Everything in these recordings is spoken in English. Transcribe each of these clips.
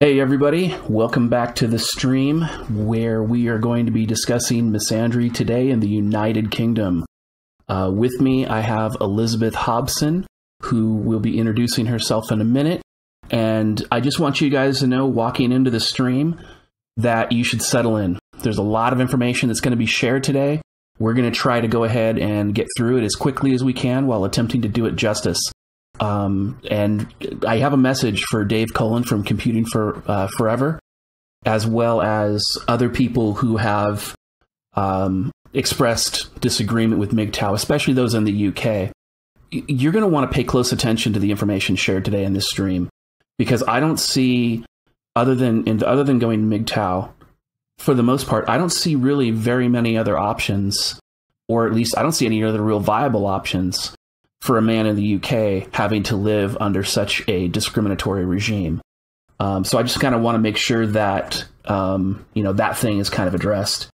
Hey everybody, welcome back to the stream where we are going to be discussing Misandry today in the United Kingdom. With me I have Elizabeth Hobson, who will be introducing herself in a minute. And I just want you guys to know, walking into the stream, that you should settle in. There's a lot of information that's going to be shared today. We're going to try to go ahead and get through it as quickly as we can while attempting to do it justice. And I have a message for Dave Cullen from Computing for Forever, as well as other people who have expressed disagreement with MGTOW, especially those in the UK. You're going to want to pay close attention to the information shared today in this stream, because I don't see, other than going to MGTOW, for the most part, I don't see really very many other options, or at least I don't see any other real viable options for a man in the UK having to live under such a discriminatory regime. So I just kind of want to make sure that, that thing is kind of addressed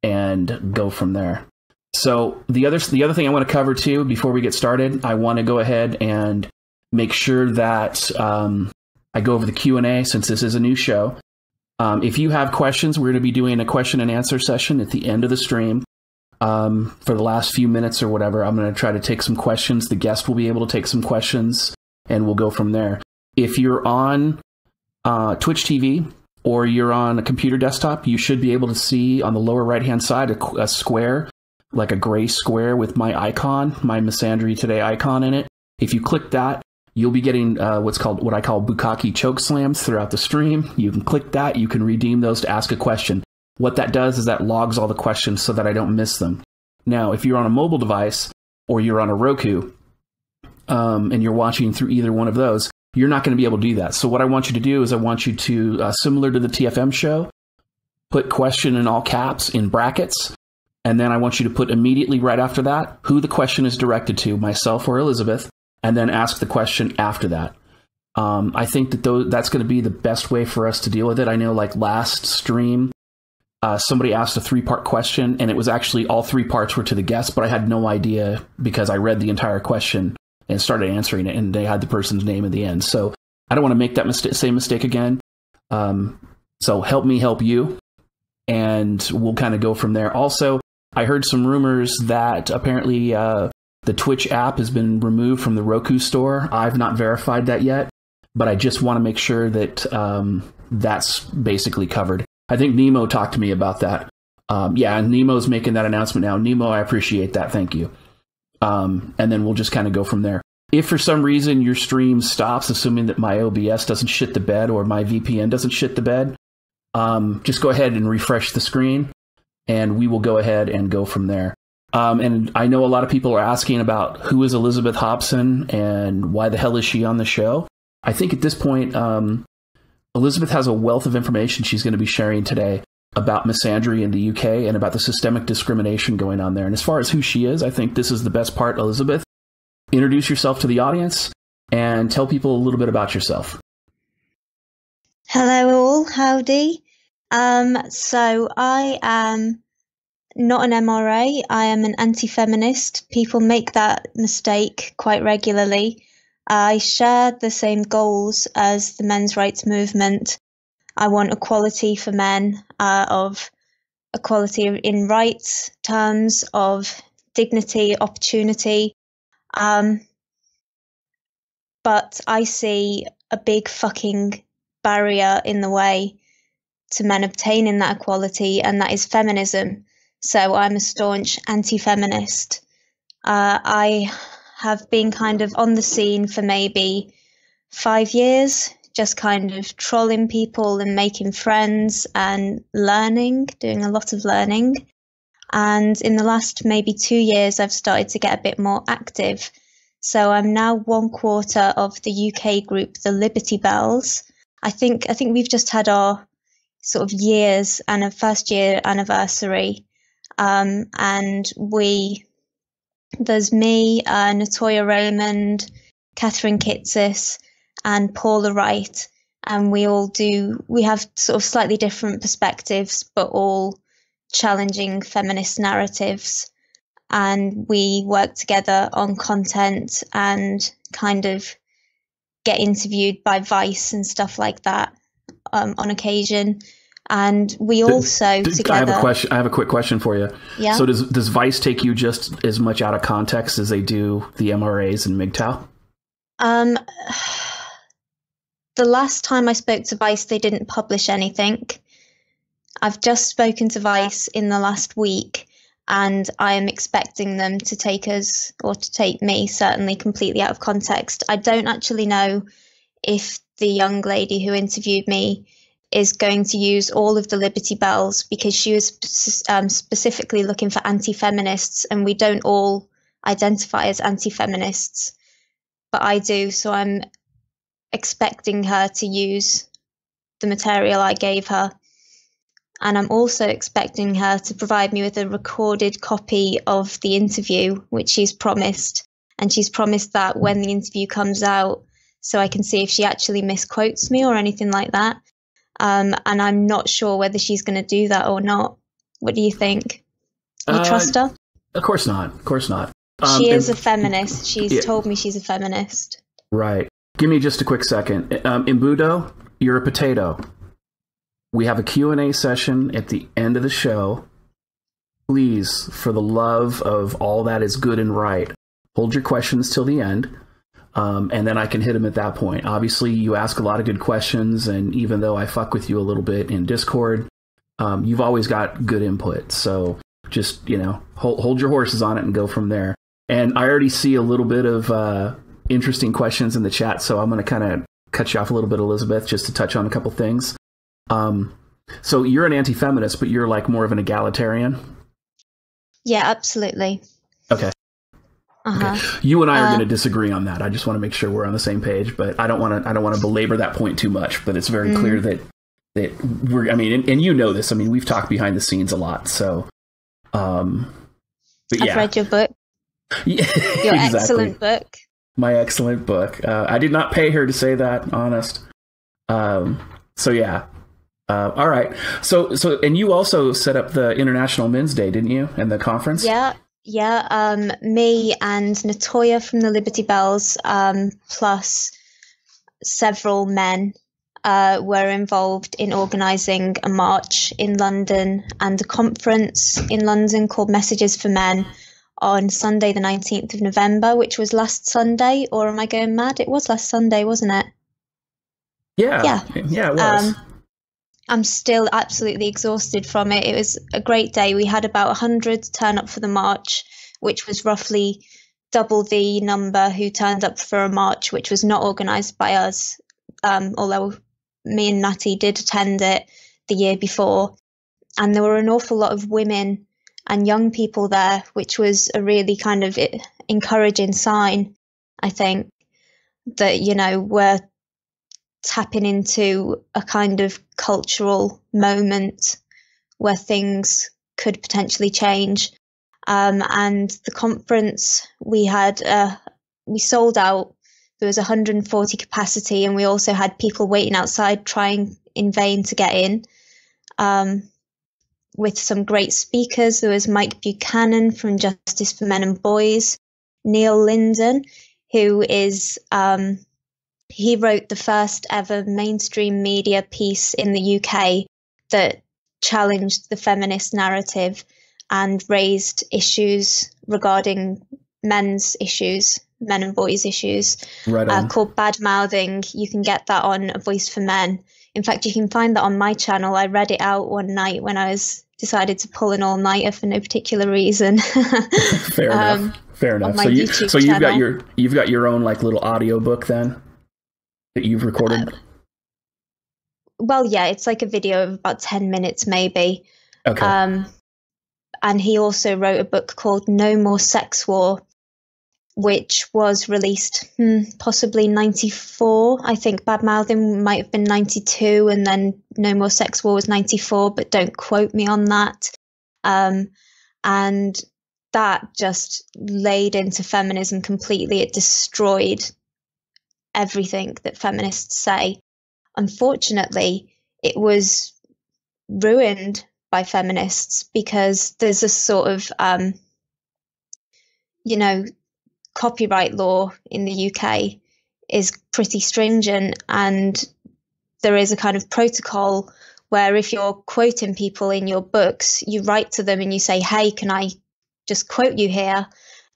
and go from there. So the other thing I want to cover too, before we get started, I want to go ahead and make sure that I go over the Q&A, since this is a new show. If you have questions, we're going to be doing a question and answer session at the end of the stream. For the last few minutes or whatever, I'm going to try to take some questions. The guest will be able to take some questions, and we'll go from there. If you're on Twitch TV or you're on a computer desktop, you should be able to see on the lower right-hand side a square, like a gray square with my icon, my Misandry Today icon in it. If you click that, you'll be getting what I call bukkake choke slams throughout the stream. You can click that. You can redeem those to ask a question. What that does is that logs all the questions so that I don't miss them. Now, if you're on a mobile device or you're on a Roku and you're watching through either one of those, you're not going to be able to do that. So what I want you to do is I want you to, similar to the TFM show, put question in all caps in brackets. And then I want you to put immediately right after that who the question is directed to, myself or Elizabeth, and then ask the question after that. I think that that's going to be the best way for us to deal with it. I know, like last stream, somebody asked a 3-part question, and it was actually all 3 parts were to the guest, but I had no idea because I read the entire question and started answering it, and they had the person's name at the end. So I don't want to make that same mistake again. So help me help you, and we'll kind of go from there. Also, I heard some rumors that apparently the Twitch app has been removed from the Roku store. I've not verified that yet, but I just want to make sure that that's basically covered. I think Nemo talked to me about that. And Nemo's making that announcement now. Nemo, I appreciate that. Thank you. And then we'll just kind of go from there. If for some reason your stream stops, assuming that my OBS doesn't shit the bed or my VPN doesn't shit the bed, just go ahead and refresh the screen, and we will go ahead and go from there. And I know a lot of people are asking about who is Elizabeth Hobson and why the hell is she on the show. I think at this point, Elizabeth has a wealth of information she's going to be sharing today about Misandry in the UK and about the systemic discrimination going on there. And as far as who she is, I think this is the best part. Elizabeth, introduce yourself to the audience and tell people a little bit about yourself. Hello all, howdy. So I am not an MRA, I am an anti-feminist. People make that mistake quite regularly. I share the same goals as the men's rights movement. I want equality for men, of equality in rights terms, of dignity, opportunity. But I see a big fucking barrier in the way to men obtaining that equality, and that is feminism. So I'm a staunch anti-feminist. I have been kind of on the scene for maybe 5 years, just kind of trolling people and making friends and learning, doing a lot of learning. And in the last maybe 2 years, I've started to get a bit more active. So I'm now 1/4 of the UK group, the Liberty Bells. I think we've just had our sort of years and a first year anniversary. And there's me, Natoya Raymond, Catherine Kitsis, and Paula Wright, and we have sort of slightly different perspectives, but all challenging feminist narratives. And we work together on content and kind of get interviewed by Vice and stuff like that on occasion. And we also together. I have a quick question for you. Yeah. So does Vice take you just as much out of context as they do the MRAs and MGTOW? The last time I spoke to Vice, they didn't publish anything. I've just spoken to Vice in the last week, and I am expecting them to take us, or to take me, certainly completely out of context. I don't actually know if the young lady who interviewed me is going to use all of the Liberty Bells, because she was specifically looking for anti-feminists, and we don't all identify as anti-feminists, but I do. So I'm expecting her to use the material I gave her. And I'm also expecting her to provide me with a recorded copy of the interview, which she's promised. And she's promised that when the interview comes out, so I can see if she actually misquotes me or anything like that. And I'm not sure whether she's going to do that or not. What do you think? You trust her? Of course not. Of course not. She is a feminist. She's told me she's a feminist. Right. Give me just a quick second. Imbudo, you're a potato. We have a Q&A session at the end of the show. Please, for the love of all that is good and right, hold your questions till the end. And then I can hit them at that point. Obviously, you ask a lot of good questions, and even though I fuck with you a little bit in Discord, you've always got good input. So just, hold your horses on it and go from there. And I already see a little bit of interesting questions in the chat, so I'm going to kind of cut you off a little bit, Elizabeth, just to touch on a couple things. So you're an anti-feminist, but you're like more of an egalitarian? Yeah, absolutely. Okay. Uh-huh. Okay. You and I are going to disagree on that. I just want to make sure we're on the same page, but I don't want to belabor that point too much. But it's very clear that we're. I mean, and you know this. I mean, we've talked behind the scenes a lot. So, but yeah, I've read your book. Yeah, Your exactly. excellent book. My excellent book. I did not pay her to say that. Honest. So yeah. All right. So, and you also set up the International Men's Day, didn't you? And the conference? Yeah. Me and Natoya from the Liberty Bells, plus several men, were involved in organising a march in London and a conference in London called Messages for Men on Sunday, the 19th of November, which was last Sunday, or am I going mad? It was last Sunday, wasn't it? Yeah, it was. I'm still absolutely exhausted from it. It was a great day. We had about 100 turn up for the march, which was roughly double the number who turned up for a march, which was not organised by us, although me and Natty did attend it the year before. And there were an awful lot of women and young people there, which was a really kind of encouraging sign, I think, that, we're tapping into a kind of cultural moment where things could potentially change. And the conference, we sold out. There was 140 capacity, and we also had people waiting outside trying in vain to get in, with some great speakers. There was Mike Buchanan from Justice for Men and Boys, Neil Linden, who is he wrote the first ever mainstream media piece in the UK that challenged the feminist narrative and raised issues regarding men's issues, men and boys issues, called Bad Mouthing. You can get that on A Voice for Men. In fact, you can find that on my channel. I read it out one night when I decided to pull an all-nighter for no particular reason. Fair enough. So you've got your own like little audio book then that you've recorded? Well, yeah, it's like a video of about 10 minutes maybe. Okay. And he also wrote a book called No More Sex War, which was released possibly 94. I think Bad Mouthing might have been 92, and then No More Sex War was 94, but don't quote me on that. And that just laid into feminism completely. It destroyed everything that feminists say. Unfortunately, it was ruined by feminists because there's a sort of, copyright law in the UK is pretty stringent, and there is a kind of protocol where if you're quoting people in your books, you write to them and you say, hey, can I just quote you here?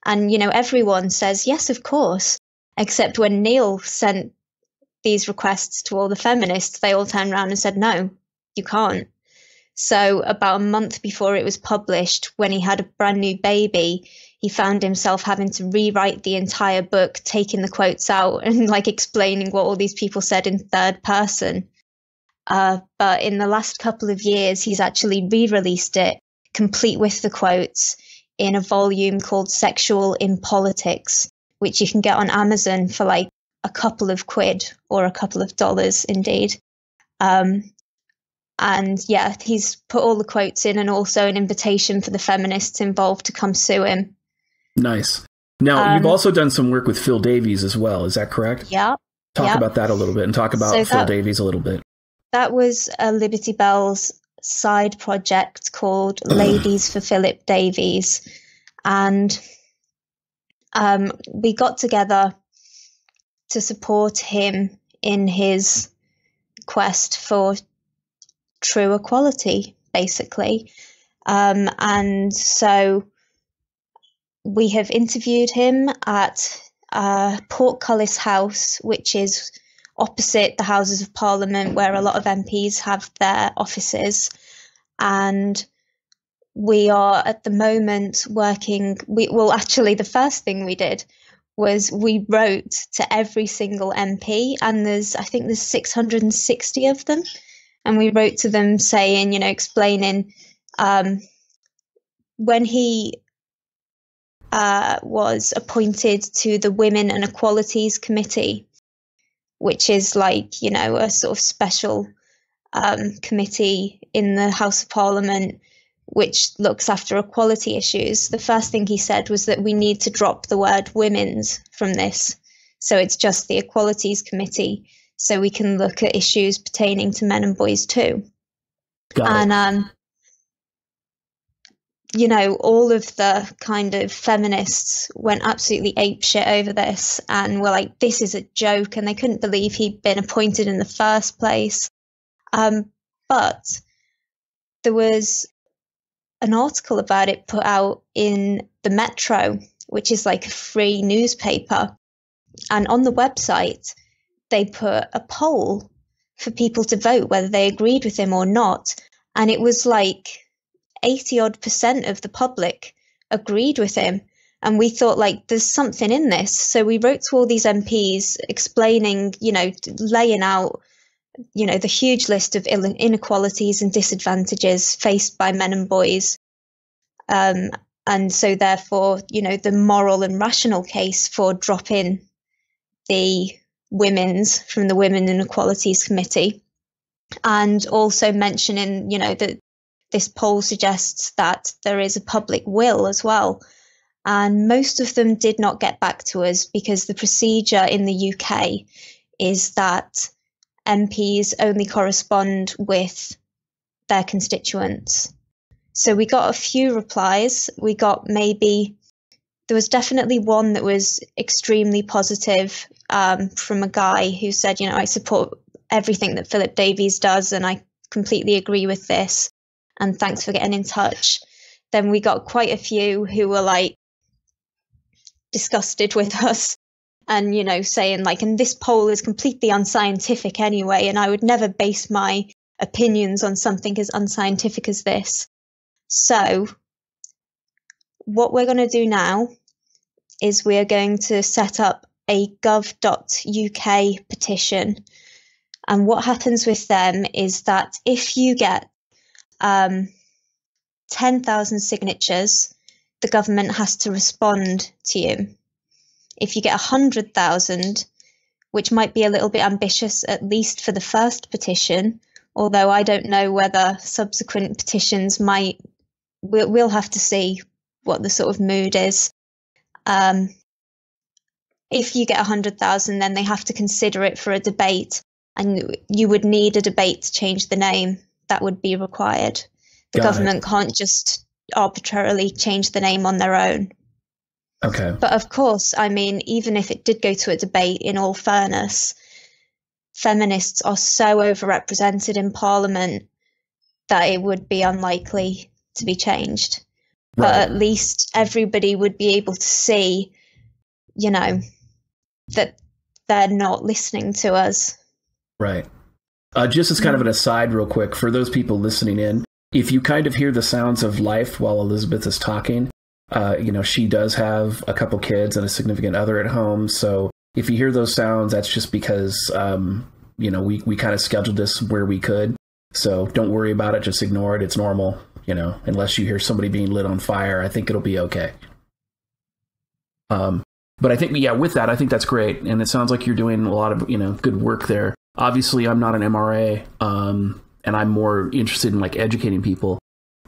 And, you know, everyone says, yes, of course. Except when Neil sent these requests to all the feminists, they all turned around and said, no, you can't. So about a month before it was published, when he had a brand new baby, he found himself having to rewrite the entire book, taking the quotes out and like explaining what all these people said in third person. But in the last couple of years, he's actually re-released it, complete with the quotes, in a volume called Sexual in Politics, which you can get on Amazon for like a couple of quid or a couple of dollars indeed. And yeah, he's put all the quotes in and also an invitation for the feminists involved to come sue him. Nice. Now, you've also done some work with Phil Davies as well. Is that correct? Yeah. Talk about that a little bit and talk about Phil Davies a little bit. That was a Liberty Bell's side project called Ladies for Philip Davies. And we got together to support him in his quest for true equality, basically. And so we have interviewed him at Portcullis House, which is opposite the Houses of Parliament, where a lot of MPs have their offices. And we are at the moment working, actually the first thing we did was we wrote to every single MP, and I think there's 660 of them. And we wrote to them saying, you know, explaining when he was appointed to the Women and Equalities Committee, which is like, you know, a sort of special committee in the House of Parliament which looks after equality issues. The first thing he said was that we need to drop the word women's from this. So it's just the Equalities Committee, so we can look at issues pertaining to men and boys too. And, you know, all of the kind of feminists went absolutely apeshit over this and were like, this is a joke. And they couldn't believe he'd been appointed in the first place. But there was an article about it put out in the Metro, which is like a free newspaper. And on the website, they put a poll for people to vote whether they agreed with him or not. And it was like 80% of the public agreed with him. And we thought, like, there's something in this. So we wrote to all these MPs explaining, you know, laying out, you know, the huge list of inequalities and disadvantages faced by men and boys. And so therefore, you know, the moral and rational case for dropping the women's from the Women and Equalities Committee. And also mentioning, you know, that this poll suggests that there is a public will as well. And most of them did not get back to us because the procedure in the UK is that MPs only correspond with their constituents. So we got a few replies. We got there was definitely one that was extremely positive from a guy who said, you know, I support everything that Philip Davies does and I completely agree with this. And thanks for getting in touch. Then we got quite a few who were like disgusted with us and, you know, saying like, and this poll is completely unscientific anyway, and I would never base my opinions on something as unscientific as this. So what we're going to do now is we're going to set up a gov.uk petition. And what happens with them is that if you get 10,000 signatures, the government has to respond to you. If you get 100,000, which might be a little bit ambitious, at least for the first petition, although I don't know whether subsequent petitions we'll have to see what the sort of mood is. If you get 100,000, then they have to consider it for a debate, and you would need a debate to change the name. That would be required. The government can't just arbitrarily change the name on their own. Okay. But of course, I mean, even if it did go to a debate, in all fairness, feminists are so overrepresented in Parliament that it would be unlikely to be changed. Right. But at least everybody would be able to see, you know, that they're not listening to us. Right. Just as kind of an aside real quick, for those people listening in, if you kind of hear the sounds of life while Elizabeth is talking, she does have a couple kids and a significant other at home. So if you hear those sounds, that's just because, we kind of scheduled this where we could. So don't worry about it. Just ignore it. It's normal, unless you hear somebody being lit on fire. I think it'll be okay. But I think, with that, I think that's great. And it sounds like you're doing a lot of, good work there. Obviously, I'm not an MRA, and I'm more interested in like educating people.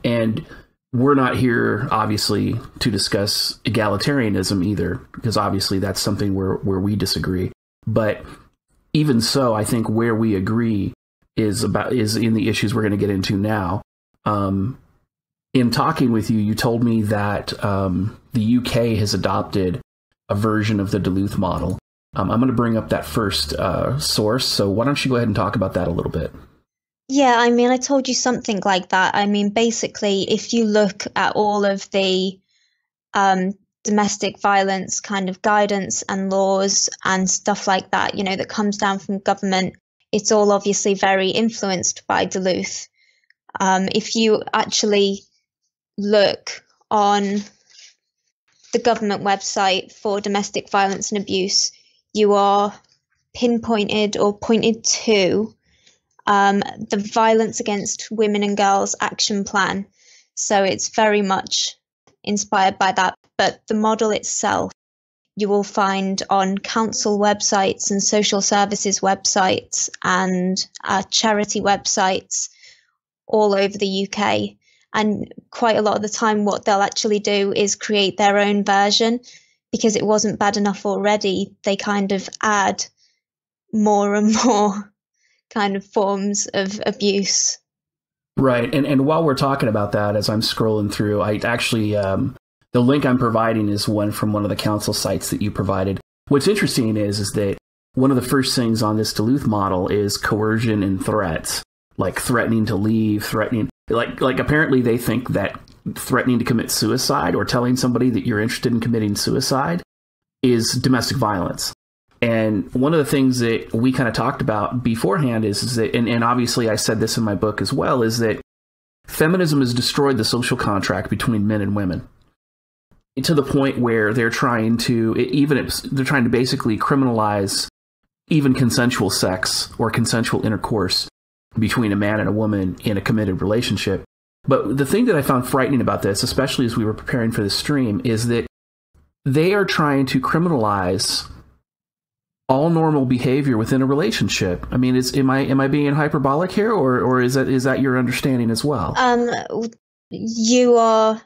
And we're not here, obviously, to discuss egalitarianism either, because obviously that's something where we disagree. But even so, I think where we agree is in the issues we're going to get into now. In talking with you, you told me that the UK has adopted a version of the Duluth model. I'm going to bring up that first source. So why don't you go ahead and talk about that a little bit? Yeah, I mean, I told you something like that. I mean, basically, if you look at all of the domestic violence kind of guidance and laws and stuff like that, that comes down from government, it's all obviously very influenced by Duluth. If you actually look on the government website for domestic violence and abuse, you are pinpointed or pointed to the Violence Against Women and Girls Action Plan. So it's very much inspired by that. But the model itself, you will find on council websites and social services websites and charity websites all over the UK. And quite a lot of the time, what they'll actually do is create their own version, because it wasn't bad enough already. They kind of add more and more kind of forms of abuse. Right. And while we're talking about that, as I'm scrolling through, I actually, the link I'm providing is one from one of the council sites that you provided. What's interesting is that one of the first things on this Duluth model is coercion and threats, like threatening to leave, like apparently they think that threatening to commit suicide or telling somebody that you're interested in committing suicide is domestic violence. And one of the things that we kind of talked about beforehand is that, and obviously I said this in my book as well, is that feminism has destroyed the social contract between men and women to the point where they're trying to basically criminalize even consensual sex or consensual intercourse between a man and a woman in a committed relationship. But the thing that I found frightening about this, especially as we were preparing for this stream, is that they are trying to criminalize all normal behavior within a relationship. I mean, am I being hyperbolic here, or is that your understanding as well? You are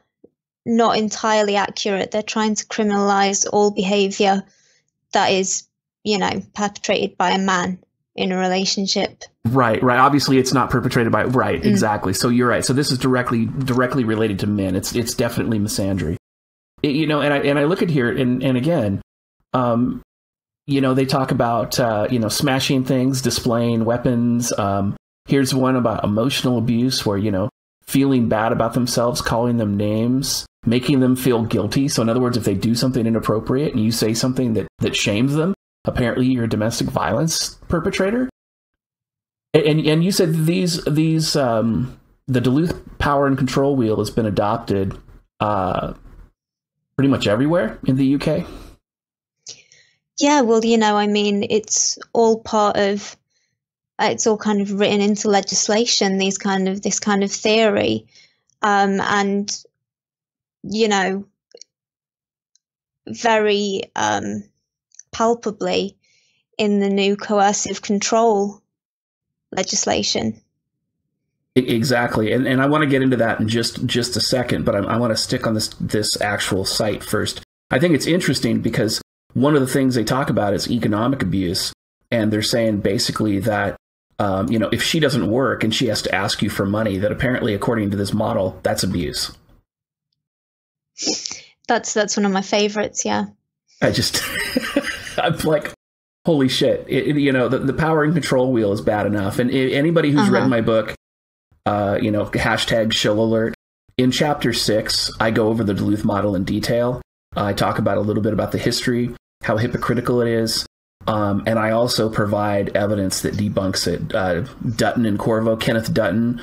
not entirely accurate. They're trying to criminalize all behavior that is, perpetrated by a man in a relationship. Right. Obviously, it's not perpetrated by... Right, exactly. So you're right. So this is directly related to men. It's definitely misandry. And I look at here, and again, they talk about, smashing things, displaying weapons. Here's one about emotional abuse where, feeling bad about themselves, calling them names, making them feel guilty. So in other words, if they do something inappropriate and you say something that shames them, apparently you're a domestic violence perpetrator. And you said the Duluth power and control wheel has been adopted pretty much everywhere in the UK. Yeah, well, it's all it's all kind of written into legislation, this kind of theory. And, very palpably in the new coercive control legislation. Exactly. And I want to get into that in just a second, but I want to stick on this actual site first. I think it's interesting because one of the things they talk about is economic abuse. And they're saying basically that, if she doesn't work and she has to ask you for money, that apparently, according to this model, that's abuse. That's one of my favorites. Yeah. I'm like, holy shit. The power and control wheel is bad enough. And anybody who's read my book, hashtag show alert. In chapter 6, I go over the Duluth model in detail. I talk about a little bit about the history, how hypocritical it is. And I also provide evidence that debunks it. Dutton and Corvo, Kenneth Dutton,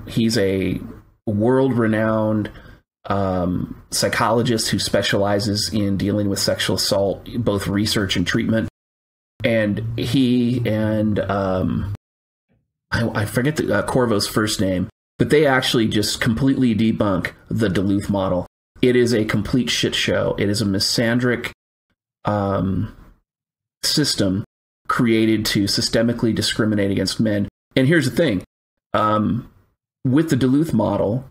he's a world-renowned psychologist who specializes in dealing with sexual assault, both research and treatment. And he and I forget Corvo's first name, but they actually just completely debunk the Duluth model. It is a complete shit show. It is a misandric system created to systemically discriminate against men. And here's the thing. With the Duluth model,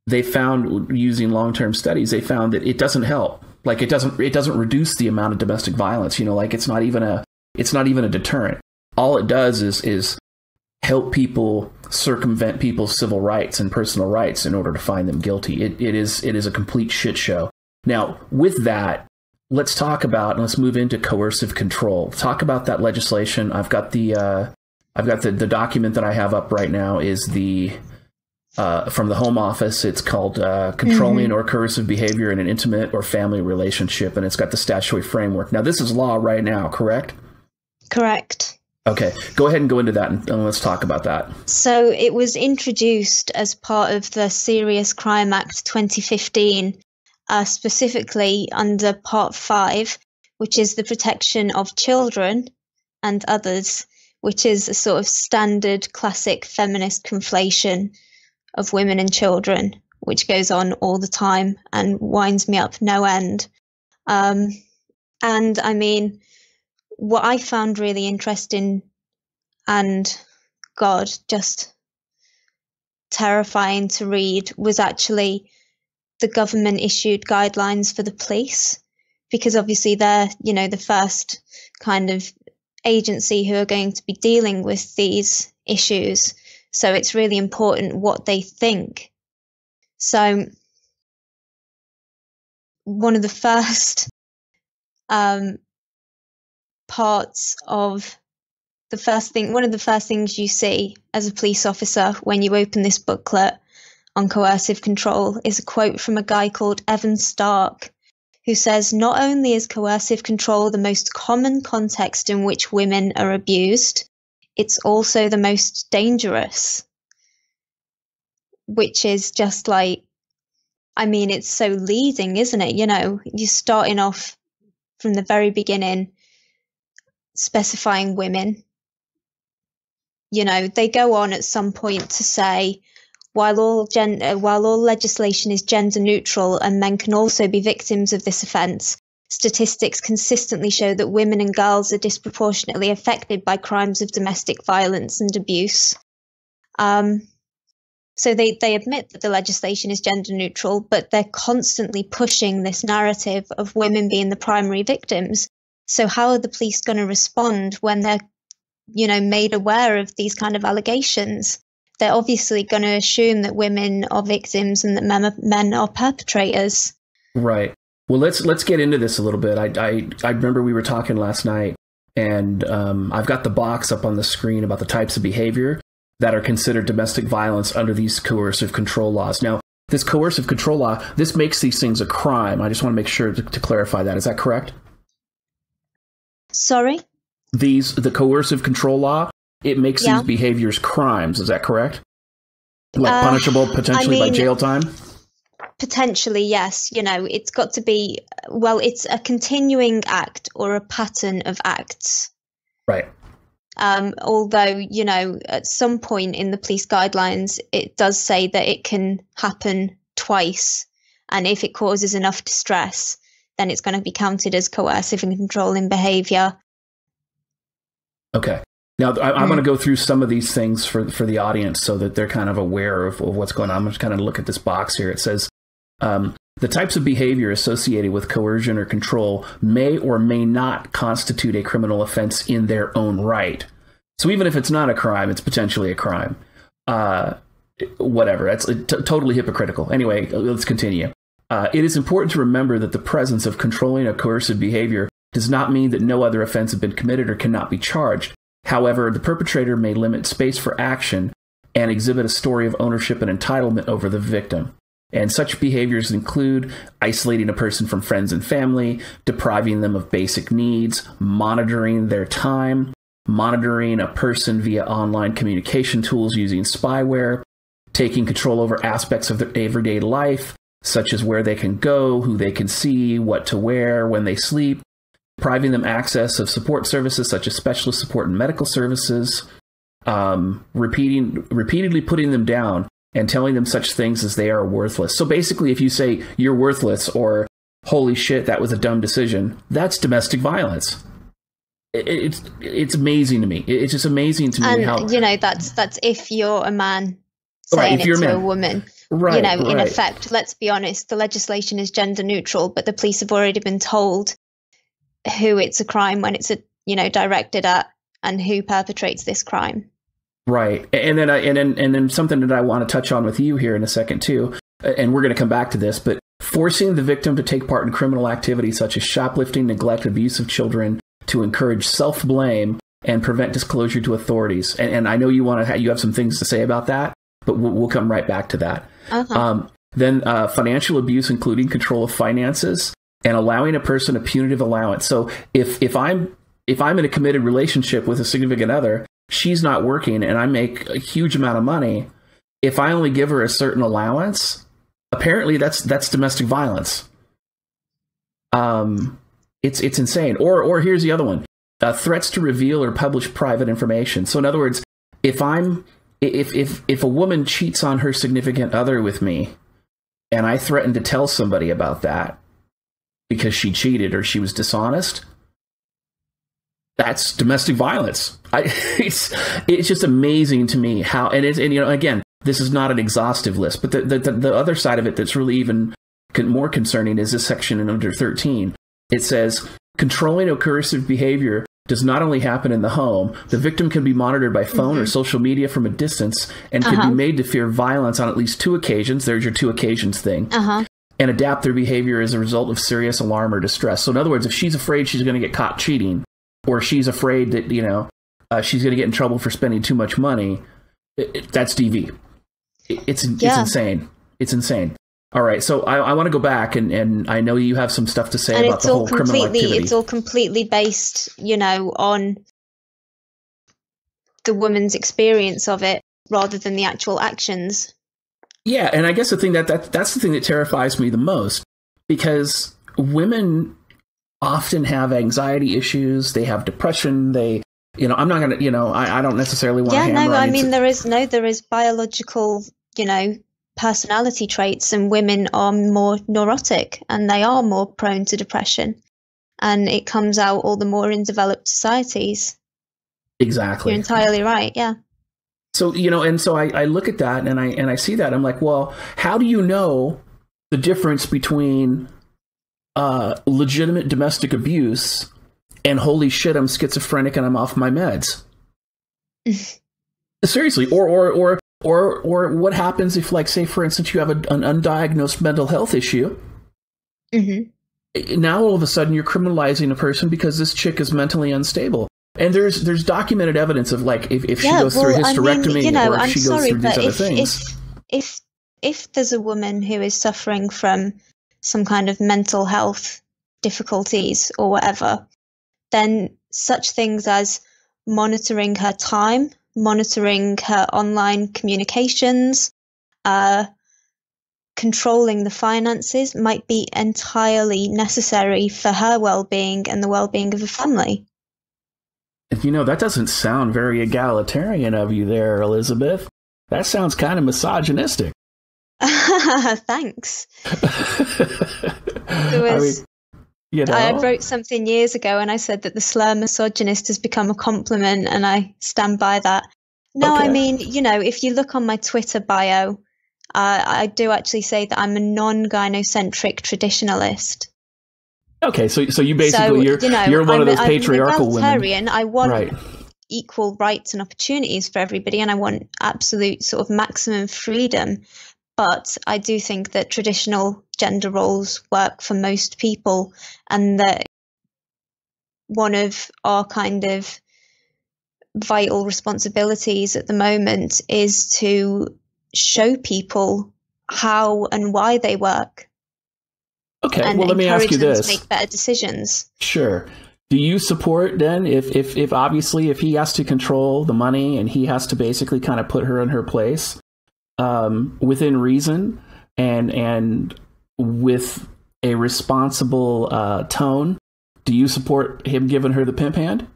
they found, using long-term studies, they found that it doesn't help. Like it doesn't reduce the amount of domestic violence. Like it's not even a deterrent. All it does is help people circumvent people's civil rights and personal rights in order to find them guilty. It is a complete shit show. Now, with that, let's talk about, and let's move into coercive control. Talk about that legislation. I've got the document that I have up right now is the from the Home Office. It's called Controlling or Coercive Behavior in an Intimate or Family Relationship, and it's got the statutory framework. Now, this is law right now, correct? Correct. Okay, go ahead and go into that, and let's talk about that. So it was introduced as part of the Serious Crime Act 2015, specifically under Part 5, which is the protection of children and others, which is a sort of standard classic feminist conflation of women and children, which goes on all the time and winds me up no end. And I mean, what I found really interesting and, God, just terrifying to read was actually the government issued guidelines for the police, because obviously they're, the first kind of agency who are going to be dealing with these issues. So it's really important what they think. So one of the first one of the first things you see as a police officer when you open this booklet on coercive control is a quote from a guy called Evan Stark, who says, "Not only is coercive control the most common context in which women are abused, it's also the most dangerous." Which is just like, I mean, it's so leading, isn't it? You're starting off from the very beginning specifying women. They go on at some point to say, while all legislation is gender neutral and men can also be victims of this offence, statistics consistently show that women and girls are disproportionately affected by crimes of domestic violence and abuse. So they admit that the legislation is gender neutral, but they're constantly pushing this narrative of women being the primary victims. So how are the police going to respond when they're, made aware of these kind of allegations? They're obviously going to assume that women are victims and that men are perpetrators. Right. Well, let's get into this a little bit. I remember we were talking last night, and I've got the box up on the screen about the types of behavior that are considered domestic violence under these coercive control laws. Now, this coercive control law, this makes these things a crime. I just want to make sure to clarify that. Is that correct? Sorry? The coercive control law, it makes these behaviors crimes. Is that correct? Like punishable potentially by jail time? Potentially, yes. It's got to be, it's a continuing act or a pattern of acts. Right. Although, at some point in the police guidelines, it does say that it can happen twice. And if it causes enough distress, then it's going to be counted as coercive and controlling behavior. Okay. Now, I'm going to go through some of these things for the audience so that they're kind of aware of what's going on. I'm just kind of look at this box here. It says, the types of behavior associated with coercion or control may or may not constitute a criminal offense in their own right. So even if it's not a crime, it's potentially a crime. Whatever. That's totally hypocritical. Anyway, let's continue. It is important to remember that the presence of controlling or coercive behavior does not mean that no other offense has been committed or cannot be charged. However, the perpetrator may limit space for action and exhibit a story of ownership and entitlement over the victim. And such behaviors include isolating a person from friends and family, depriving them of basic needs, monitoring their time, monitoring a person via online communication tools using spyware, taking control over aspects of their everyday life, such as where they can go, who they can see, what to wear, when they sleep, depriving them access of support services such as specialist support and medical services, repeatedly putting them down and telling them such things as they are worthless. So basically, if you say you're worthless or holy shit, that was a dumb decision, that's domestic violence. It's amazing to me. It's just amazing to me and, how, you know, that's if you're a man saying it to a woman. Right, you know, in right. effect, let's be honest, the legislation is gender neutral, but the police have already been told who it's a crime when it's directed at and who perpetrates this crime. Right. And then something that I want to touch on with you here in a second too, and we're going to come back to this, but forcing the victim to take part in criminal activities such as shoplifting, neglect, abuse of children to encourage self-blame and prevent disclosure to authorities. And I know you have some things to say about that, but we'll come right back to that. Then financial abuse, including control of finances and allowing a person a punitive allowance. So if I'm in a committed relationship with a significant other, she's not working and I make a huge amount of money, if I only give her a certain allowance, apparently that's domestic violence. It's insane. Or here's the other one: threats to reveal or publish private information. So in other words, if a woman cheats on her significant other with me, and I threaten to tell somebody about that because she cheated or she was dishonest, that's domestic violence. It's just amazing to me how, and again, this is not an exhaustive list, but the other side of it that's really even more concerning is this section in under 13. It says, controlling coercive behavior does not only happen in the home. The victim can be monitored by phone or social media from a distance and can be made to fear violence on at least 2 occasions. There's your 2 occasions thing. And adapt their behavior as a result of serious alarm or distress. So in other words, if she's afraid she's going to get caught cheating, or she's afraid that, she's going to get in trouble for spending too much money, that's DV. It's insane. It's insane. All right, so I want to go back, and I know you have some stuff to say about the whole criminal activity. It's all completely based, on the woman's experience of it rather than the actual actions. Yeah, and I guess the thing that's the thing that terrifies me the most, because women often have anxiety issues, they have depression, I'm not going to, I don't necessarily want to hammer on. Yeah, no, I mean, there is biological, personality traits, and women are more neurotic and they are more prone to depression, and it comes out all the more in developed societies. Exactly. You're entirely right. Yeah. So, and so I look at that and I see that. I'm like, well, how do you know the difference between legitimate domestic abuse and holy shit, I'm schizophrenic and I'm off my meds? Seriously. Or what happens if, like, say, for instance, you have an undiagnosed mental health issue. Now all of a sudden you're criminalizing a person because this chick is mentally unstable. And there's documented evidence of, like, if she goes through a hysterectomy, or if she goes through these other things. If there's a woman who is suffering from some kind of mental health difficulties or whatever, then such things as monitoring her time, monitoring her online communications, controlling the finances might be entirely necessary for her well-being and the well-being of the family. That doesn't sound very egalitarian of you there, Elizabeth. That sounds kind of misogynistic. Thanks. I wrote something years ago and I said that the slur misogynist has become a compliment, and I stand by that. No, okay. I mean, if you look on my Twitter bio, I do actually say that I'm a non-gynocentric traditionalist. Okay, so you basically, you're one of those patriarchal women. I want equal rights and opportunities for everybody, and I want absolute sort of maximum freedom. But I do think that traditional gender roles work for most people, and that one of our kind of vital responsibilities at the moment is to show people how and why they work. Okay, and well, let me ask you encourage them this. to make better decisions. Sure. Do you support then if obviously if he has to control the money and he has to basically kind of put her in her place within reason and with a responsible tone, do you support him giving her the pimp hand?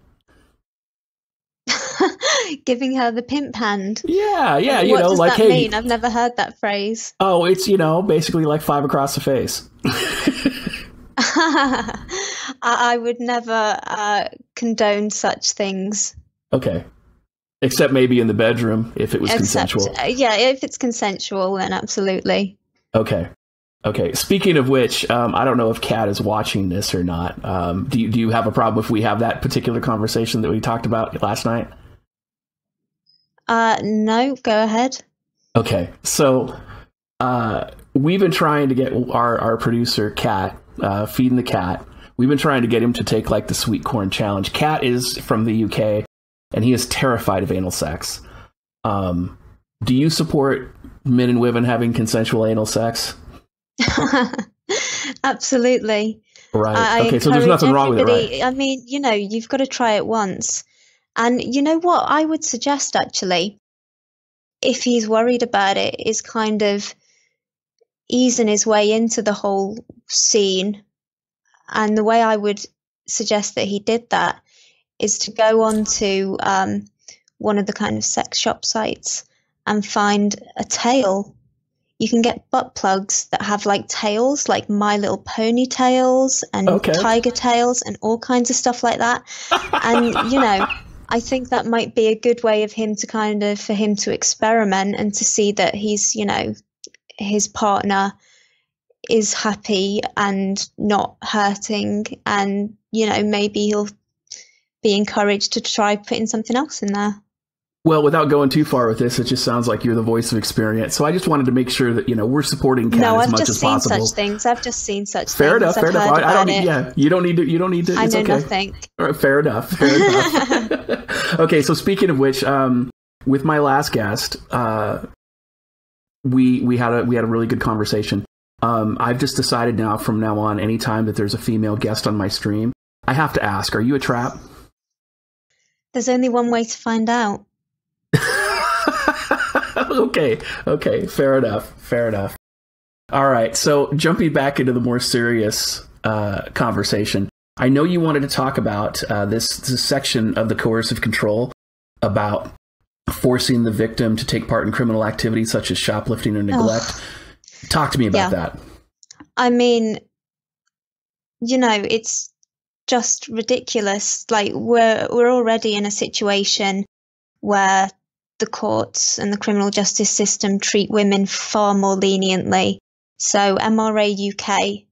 Giving her the pimp hand. Yeah, What does that mean? I've never heard that phrase. Oh, it's, basically like 5 across the face. I would never condone such things. Okay. Except maybe in the bedroom if it was consensual. Yeah, if it's consensual, then absolutely. Okay. Speaking of which, I don't know if Kat is watching this or not. Do you have a problem if we have that particular conversation that we talked about last night? No, go ahead. Okay. So we've been trying to get our producer, Kat, Feeding the Cat. We've been trying to get him to take like the sweet corn challenge. Kat is from the UK and he is terrified of anal sex. Do you support men and women having consensual anal sex? Absolutely. Right. Okay, so there's nothing wrong with it, right? I mean, you've got to try it once. And you know what I would suggest, actually, if he's worried about it, is kind of easing his way into the whole scene. And the way I would suggest that he did that is to go on to one of the kind of sex shop sites and find a tail. You can get butt plugs that have like tails, like My Little Pony tails and tiger tails and all kinds of stuff like that. And, I think that might be a good way of him to for him to experiment and to see that he's, his partner is happy and not hurting, and maybe he'll be encouraged to try putting something else in there. Well, without going too far with this, it just sounds like you're the voice of experience. So I just wanted to make sure that we're supporting Kat as much as possible. I've just seen such things. Fair enough. I don't need. Yeah, you don't need to. I know nothing. All right, fair enough. Okay, so speaking of which, with my last guest, we had a really good conversation. I've just decided from now on, anytime that there's a female guest on my stream, I have to ask, are you a trap? There's only one way to find out. Okay, fair enough. All right, so jumping back into the more serious conversation, I know you wanted to talk about this section of the coercive control about forcing the victim to take part in criminal activities such as shoplifting or neglect. Talk to me about that. I mean, it's just ridiculous. Like we're already in a situation where the courts and the criminal justice system treat women far more leniently. So MRA UK,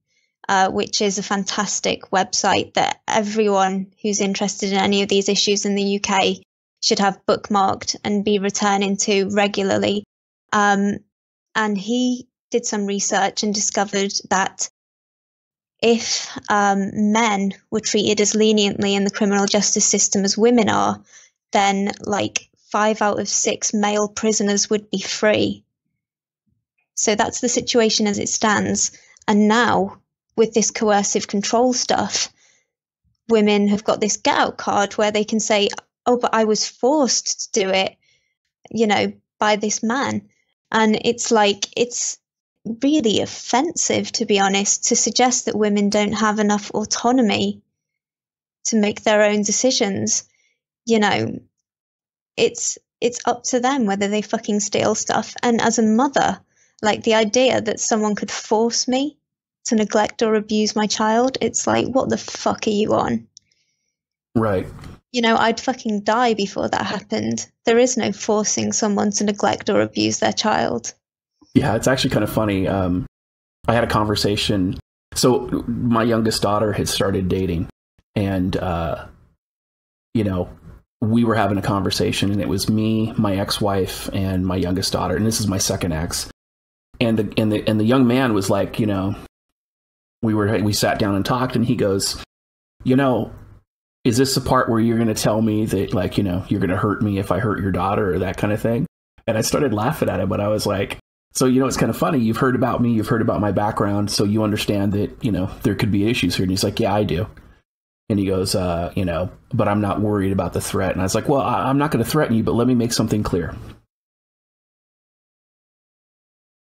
which is a fantastic website that everyone who's interested in any of these issues in the UK should have bookmarked and be returning to regularly. And he did some research and discovered that if men were treated as leniently in the criminal justice system as women are, then like 5 out of 6 male prisoners would be free. So that's the situation as it stands. And now, with this coercive control stuff, women have got this get out card where they can say, oh, but I was forced to do it, by this man. And it's really offensive, to be honest, to suggest that women don't have enough autonomy to make their own decisions. It's up to them whether they fucking steal stuff. And as a mother, like the idea that someone could force me to neglect or abuse my child, it's like, what the fuck are you on? Right. I'd fucking die before that happened. There is no forcing someone to neglect or abuse their child. Yeah, it's actually kind of funny. I had a conversation. So my youngest daughter had started dating, and we were having a conversation, and it was me, my ex-wife, and my youngest daughter, and this is my second ex. And the young man was like, we sat down and talked, and he goes, is this the part where you're going to tell me that, like, you know, you're going to hurt me if I hurt your daughter or that kind of thing? And I started laughing at him, but I was like, so, you know, it's kind of funny. You've heard about me. You've heard about my background. So you understand that, you know, there could be issues here. And he's like, yeah, I do. And he goes, you know, but I'm not worried about the threat. And I was like, well, I'm not going to threaten you, but let me make something clear.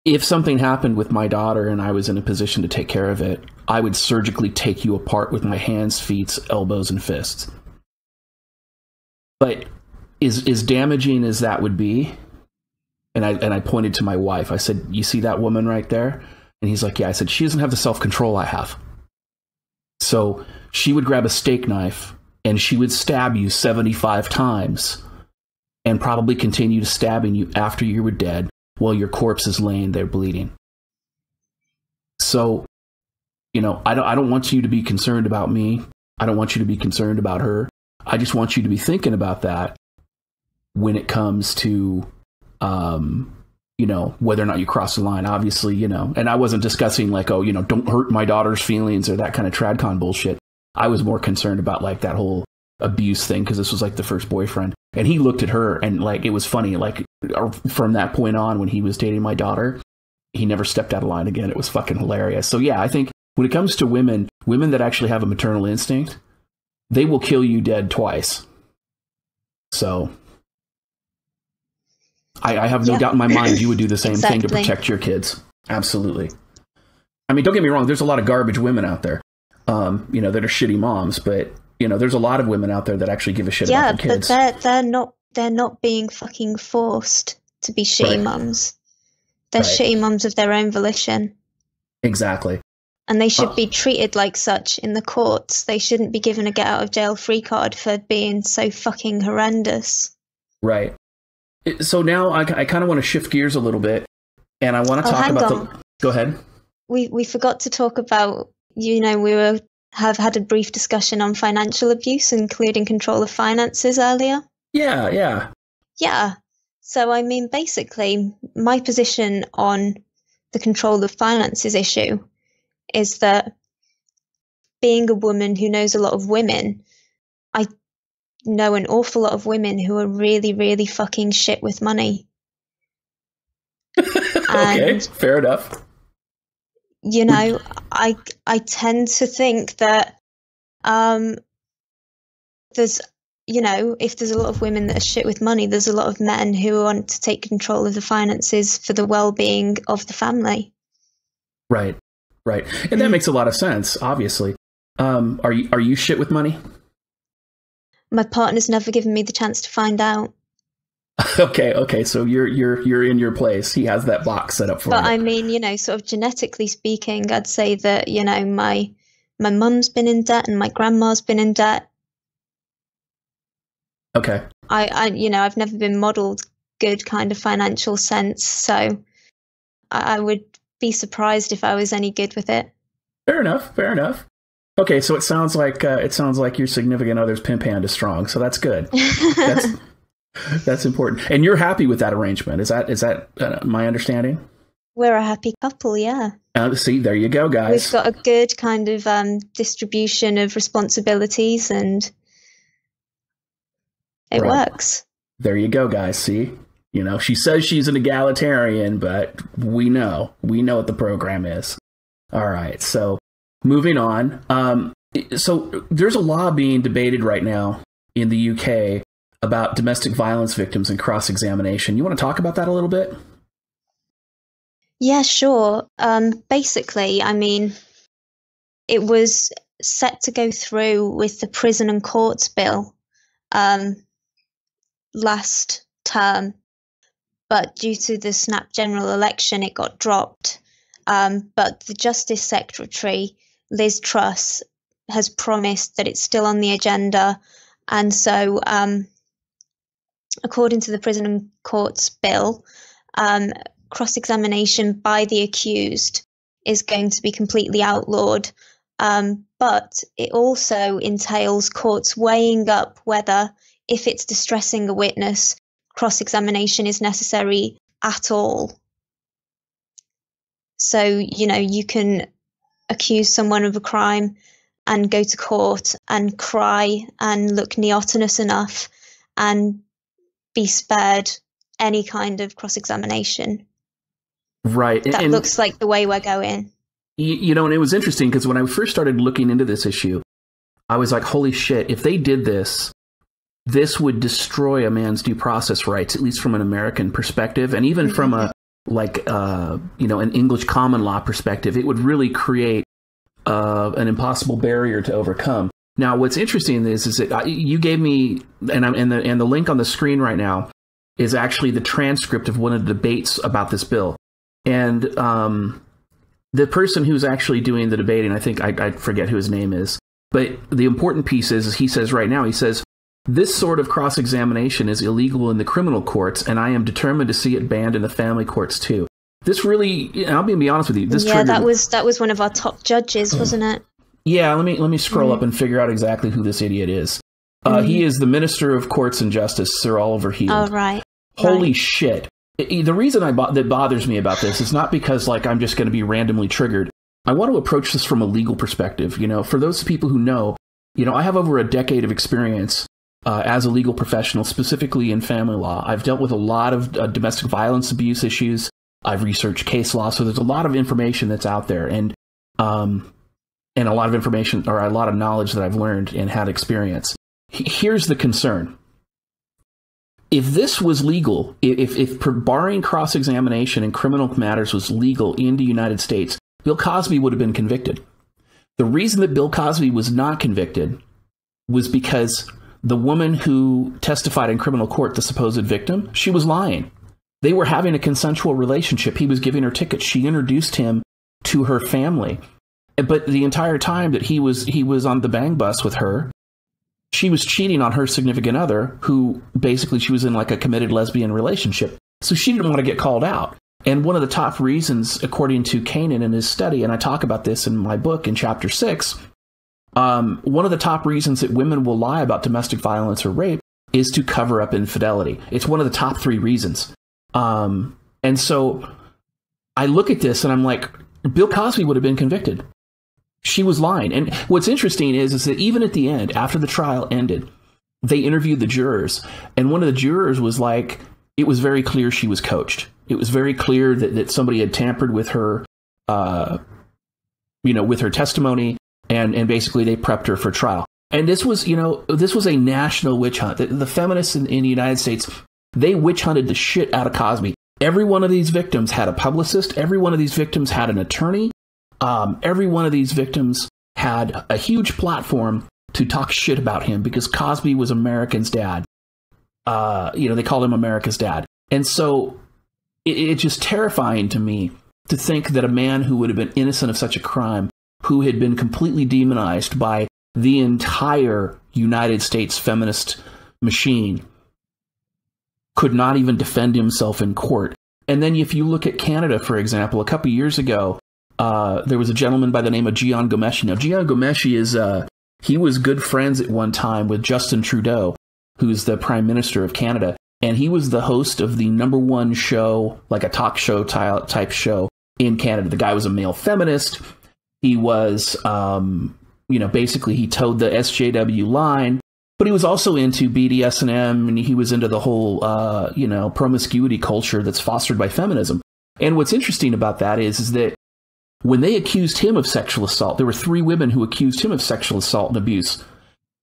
If something happened with my daughter and I was in a position to take care of it, I would surgically take you apart with my hands, feet, elbows, and fists. But as damaging as that would be, and I pointed to my wife. I said, you see that woman right there? And he's like, yeah. I said, she doesn't have the self-control I have. So she would grab a steak knife and she would stab you 75 times and probably continue to stabbing you after you were dead while your corpse is laying there bleeding. So, you know, I don't want you to be concerned about me. I don't want you to be concerned about her. I just want you to be thinking about that when it comes to, you know, whether or not you cross the line, obviously, you know, and I wasn't discussing like, oh, you know, don't hurt my daughter's feelings or that kind of tradcon bullshit. I was more concerned about like that whole abuse thing, because this was like the first boyfriend, and he looked at her and like, it was funny, like from that point on, when he was dating my daughter, he never stepped out of line again. It was fucking hilarious. So yeah, I think when it comes to women that actually have a maternal instinct, they will kill you dead twice. So I have no doubt in my mind you would do the same thing to protect your kids. Absolutely. I mean, don't get me wrong. There's a lot of garbage women out there, you know, that are shitty moms, but you know, there's a lot of women out there that actually give a shit about their kids. Yeah, but they're not being fucking forced to be shitty mums. They're shitty mums of their own volition. Exactly. And they should be treated like such in the courts. They shouldn't be given a get out of jail free card for being so fucking horrendous. Right. So now I kind of want to shift gears a little bit, and I want to talk about Go ahead. We forgot to talk about, you know, we have had a brief discussion on financial abuse, including control of finances earlier. Yeah. So, I mean, basically, my position on the control of finances issue is that being a woman who knows a lot of women, I know an awful lot of women who are really, really fucking shit with money. Okay, fair enough. You know, I tend to think that there's, you know, if there's a lot of women that are shit with money, there's a lot of men who want to take control of the finances for the well-being of the family. Right. And that makes a lot of sense, obviously. Are you shit with money? My partner's never given me the chance to find out. Okay. So you're in your place. He has that box set up for you. But I mean, you know, sort of genetically speaking, I'd say that, you know, my mum's been in debt and my grandma's been in debt. Okay. I you know, I've never been modeled good kind of financial sense, so I would be surprised if I was any good with it. Fair enough. Okay, so it sounds like your significant other's pimp hand is strong, so that's good. That's important, and you're happy with that arrangement. Is that my understanding? We're a happy couple, yeah. See, there you go, guys. We've got a good kind of distribution of responsibilities, and it works. There you go, guys. See, you know, she says she's an egalitarian, but we know what the program is. All right, so moving on. So there's a law being debated right now in the UK about domestic violence victims and cross-examination. You want to talk about that a little bit? Yeah, sure. Basically, I mean, it was set to go through with the Prison and Courts Bill last term, but due to the snap general election, it got dropped. But the Justice Secretary, Liz Truss, has promised that it's still on the agenda. And so, according to the Prison and Courts Bill, cross-examination by the accused is going to be completely outlawed. But it also entails courts weighing up whether, if it's distressing a witness, cross-examination is necessary at all. So, you know, you can accuse someone of a crime and go to court and cry and look neotenous enough and be spared any kind of cross-examination. Right. That looks like the way we're going. You know, and it was interesting because when I first started looking into this issue, I was like, holy shit, if they did this, this would destroy a man's due process rights, at least from an American perspective. And even from a, an English common law perspective, it would really create an impossible barrier to overcome. Now, what's interesting is that you gave me, and the link on the screen right now is actually the transcript of one of the debates about this bill. And the person who's actually doing the debating, I think I forget who his name is, but the important piece is he says right now, he says, this sort of cross-examination is illegal in the criminal courts, and I am determined to see it banned in the family courts too. This really, I'll be honest with you, this triggered... that was one of our top judges, wasn't it? Yeah, let me scroll up and figure out exactly who this idiot is. He is the Minister of Courts and Justice, Sir Oliver Heald. Oh, right. Holy shit. The reason that bothers me about this is not because I'm just going to be randomly triggered. I want to approach this from a legal perspective. You know, for those people who know, I have over a decade of experience as a legal professional, specifically in family law. I've dealt with a lot of domestic violence abuse issues. I've researched case law, so there's a lot of information that's out there, and a lot of information, or a lot of knowledge that I've learned and had experience. Here's the concern. If this was legal, if barring cross-examination in criminal matters was legal in the United States, Bill Cosby would have been convicted. The reason that Bill Cosby was not convicted was because the woman who testified in criminal court, the supposed victim, she was lying. They were having a consensual relationship. He was giving her tickets. She introduced him to her family. But the entire time that he was on the bang bus with her, she was cheating on her significant other, who basically she was in like a committed lesbian relationship. So she didn't want to get called out. And one of the top reasons, according to Kanan in his study, and I talk about this in my book in chapter 6, one of the top reasons that women will lie about domestic violence or rape is to cover up infidelity. It's one of the top 3 reasons. And so I look at this and I'm like, Bill Cosby would have been convicted. She was lying. And what's interesting is that even at the end, after the trial ended, they interviewed the jurors. And one of the jurors was like, it was very clear she was coached. It was very clear that somebody had tampered with her, with her testimony. And basically they prepped her for trial. And this was a national witch hunt. The feminists in the United States, they witch hunted the shit out of Cosby. Every one of these victims had a publicist. Every one of these victims had an attorney. Every one of these victims had a huge platform to talk shit about him because Cosby was America's dad. They called him America's dad. And so it's just terrifying to me to think that a man who would have been innocent of such a crime, who had been completely demonized by the entire United States feminist machine, could not even defend himself in court. And then if you look at Canada, for example, a couple years ago, there was a gentleman by the name of Jian Ghomeshi. Now, Jian Ghomeshi he was good friends at one time with Justin Trudeau, who's the Prime Minister of Canada. And he was the host of the #1 show, like a talk show type show in Canada. The guy was a male feminist. He was, basically he towed the SJW line, but he was also into BDSM, and he was into the whole, promiscuity culture that's fostered by feminism. And what's interesting about that is that when they accused him of sexual assault, there were 3 women who accused him of sexual assault and abuse.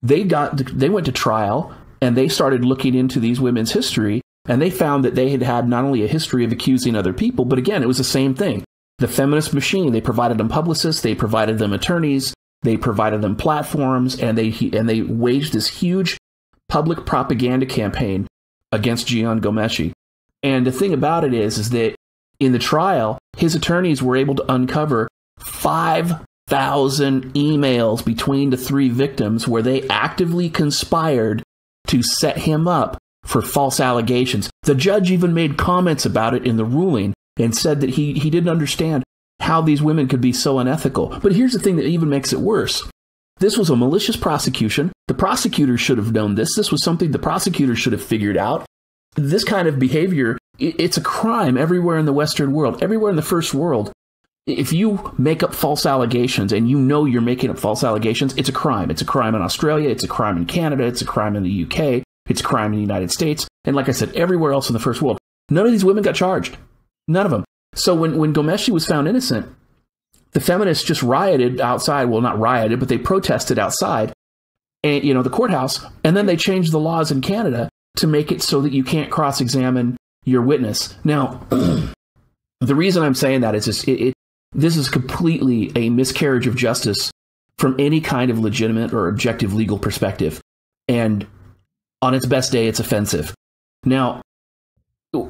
They went to trial, and they started looking into these women's history, and they found that they had not only a history of accusing other people, but again, it was the same thing. The feminist machine, they provided them publicists, they provided them attorneys, they provided them platforms, and they waged this huge public propaganda campaign against Jian Ghomeshi. And the thing about it is that in the trial, his attorneys were able to uncover 5,000 emails between the 3 victims where they actively conspired to set him up for false allegations. The judge even made comments about it in the ruling and said that he didn't understand how these women could be so unethical. But here's the thing that even makes it worse. This was a malicious prosecution. The prosecutor should have known this. This was something the prosecutor should have figured out. This kind of behavior, it's a crime everywhere in the Western world, everywhere in the first world. if you make up false allegations and you know you're making up false allegations, it's a crime. It's a crime in Australia. It's a crime in Canada. It's a crime in the UK. It's a crime in the United States. And like I said, everywhere else in the first world. None of these women got charged. None of them. So when Ghomeshi was found innocent, the feminists just rioted outside. Well, not rioted, but they protested outside, and the courthouse. And then they changed the laws in Canada to make it so that you can't cross-examine your witness. Now, the reason I'm saying that is this is completely a miscarriage of justice from any kind of legitimate or objective legal perspective. And on its best day, it's offensive. Now,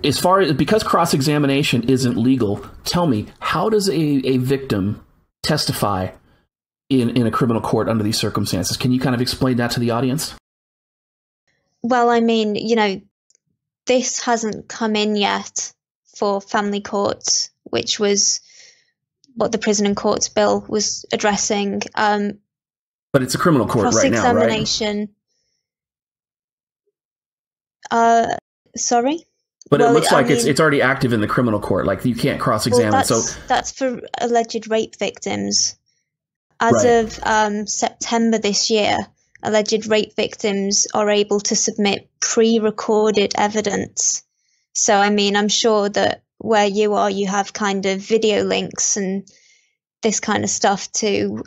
as far as, because cross-examination isn't legal, tell me, how does a victim testify in a criminal court under these circumstances? Can you kind of explain that to the audience? Well, I mean, this hasn't come in yet for family courts, which was what the Prison and Courts Bill was addressing. But it's a criminal court right now, right? Cross-examination. Sorry? But it looks like it's already active in the criminal court. Like, you can't cross-examine. Well, that's for alleged rape victims. As of September this year, alleged rape victims are able to submit pre-recorded evidence. So, I mean, I'm sure that where you are, you have kind of video links and this kind of stuff to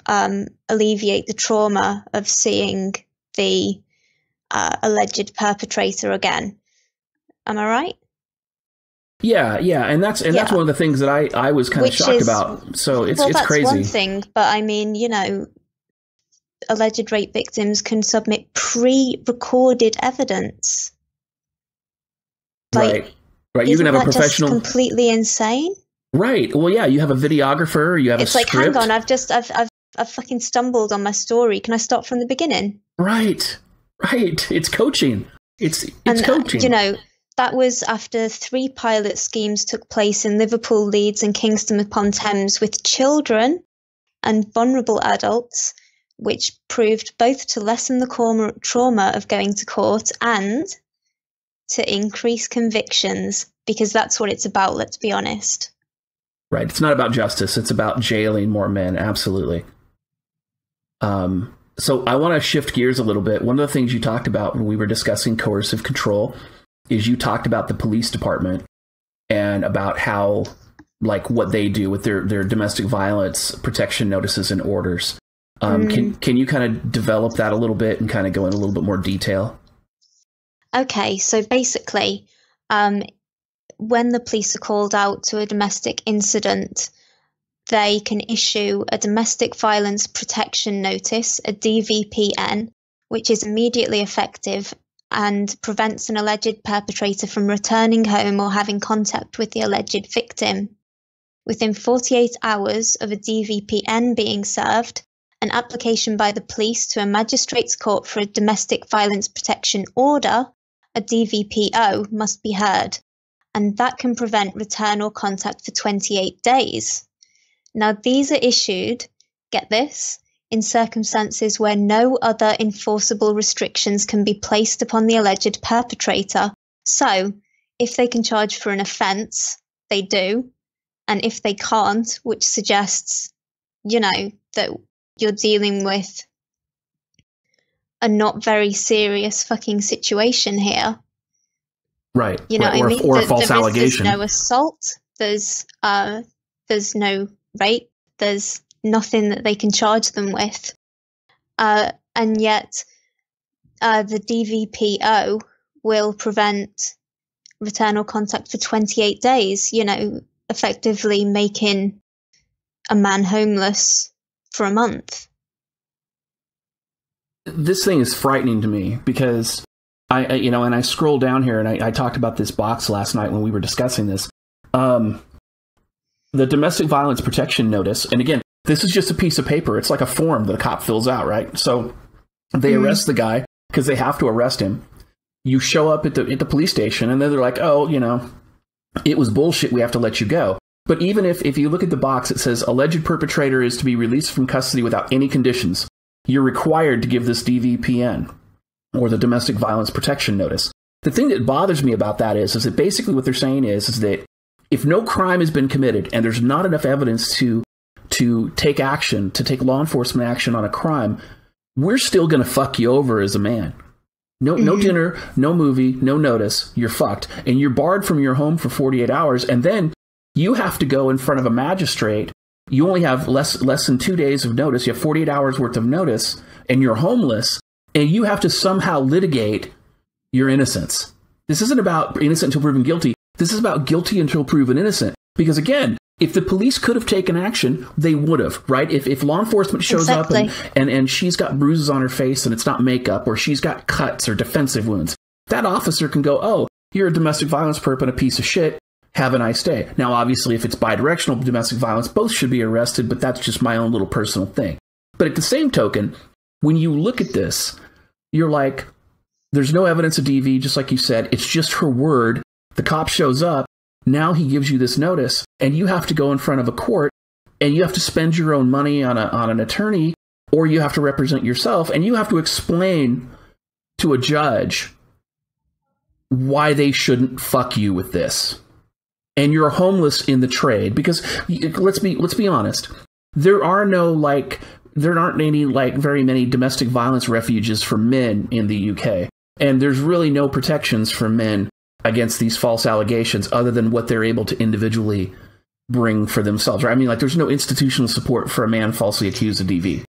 alleviate the trauma of seeing the alleged perpetrator again. Am I right? Yeah, and that's one of the things that I was kind of shocked about. So it's that's crazy. One thing, but I mean, alleged rape victims can submit pre-recorded evidence. Right. You can have a professional. Just completely insane. Right. Well, yeah. You have a videographer. You have a script. It's like, hang on, I've fucking stumbled on my story. Can I start from the beginning? Right. It's coaching. It's coaching. That was after 3 pilot schemes took place in Liverpool, Leeds and Kingston upon Thames with children and vulnerable adults, which proved both to lessen the trauma of going to court and to increase convictions, because that's what it's about, let's be honest. Right. It's not about justice. It's about jailing more men. Absolutely. So I want to shift gears a little bit. One of the things you talked about when we were discussing coercive control is you talked about the police department and about how, like, what they do with their domestic violence protection notices and orders. Can you kind of develop that a little bit and kind of go in a little bit more detail? Okay, so basically, when the police are called out to a domestic incident, they can issue a domestic violence protection notice, a DVPN, which is immediately effective and prevents an alleged perpetrator from returning home or having contact with the alleged victim. Within 48 hours of a DVPN being served, an application by the police to a magistrate's court for a domestic violence protection order, a DVPO, must be heard, and that can prevent return or contact for 28 days. Now, these are issued, get this, in circumstances where no other enforceable restrictions can be placed upon the alleged perpetrator. So, if they can charge for an offence, they do. And if they can't, which suggests, that you're dealing with a not very serious fucking situation here. Right. You know what I mean? Or a false allegation. There's no assault. There's no rape. There's nothing that they can charge them with. And yet the DVPO will prevent return or contact for 28 days, effectively making a man homeless for a month. This thing is frightening to me because and I scroll down here and I talked about this box last night when we were discussing this. The domestic violence protection notice, and again, this is just a piece of paper. It's like a form that a cop fills out, right? So they arrest the guy because they have to arrest him. You show up at the police station and then they're like, oh, it was bullshit. We have to let you go. But even if you look at the box, it says alleged perpetrator is to be released from custody without any conditions. You're required to give this DVPN or the domestic violence protection notice. The thing that bothers me about that is that basically what they're saying is that if no crime has been committed and there's not enough evidence to take action, to take law enforcement action on a crime, we're still going to fuck you over as a man. No, no dinner, no movie, no notice. You're fucked. And you're barred from your home for 48 hours. And then you have to go in front of a magistrate. You only have less than 2 days of notice. You have 48 hours worth of notice and you're homeless. And you have to somehow litigate your innocence. This isn't about innocent until proven guilty. This is about guilty until proven innocent. Because again, if the police could have taken action, they would have, right? If law enforcement shows up and she's got bruises on her face and it's not makeup, or she's got cuts or defensive wounds, that officer can go, oh, you're a domestic violence perp and a piece of shit. Have a nice day. Now, obviously, if it's bidirectional domestic violence, both should be arrested, but that's just my own little personal thing. But at the same token, when you look at this, you're like, there's no evidence of DV, just like you said. It's just her word. The cop shows up. Now he gives you this notice, and you have to go in front of a court, and you have to spend your own money on an attorney, or you have to represent yourself, and you have to explain to a judge why they shouldn't fuck you with this. And you're homeless in the trade, because let's be honest, there aren't any very many domestic violence refuges for men in the UK, and there's really no protections for men against these false allegations other than what they're able to individually bring for themselves. Right? I mean, like, there's no institutional support for a man falsely accused of DV.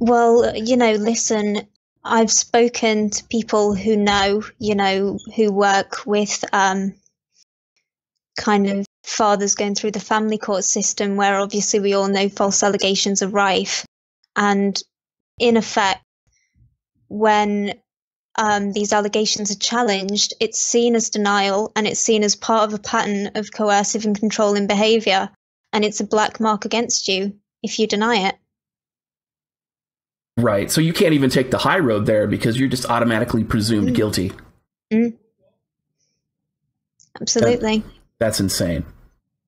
Well, listen, I've spoken to people who know, who work with kind of fathers going through the family court system, where obviously we all know false allegations are rife. And in effect, when these allegations are challenged, it's seen as denial, and it's seen as part of a pattern of coercive and controlling behaviour, and it's a black mark against you if you deny it. Right. So you can't even take the high road there because you're just automatically presumed guilty. Absolutely. That's insane.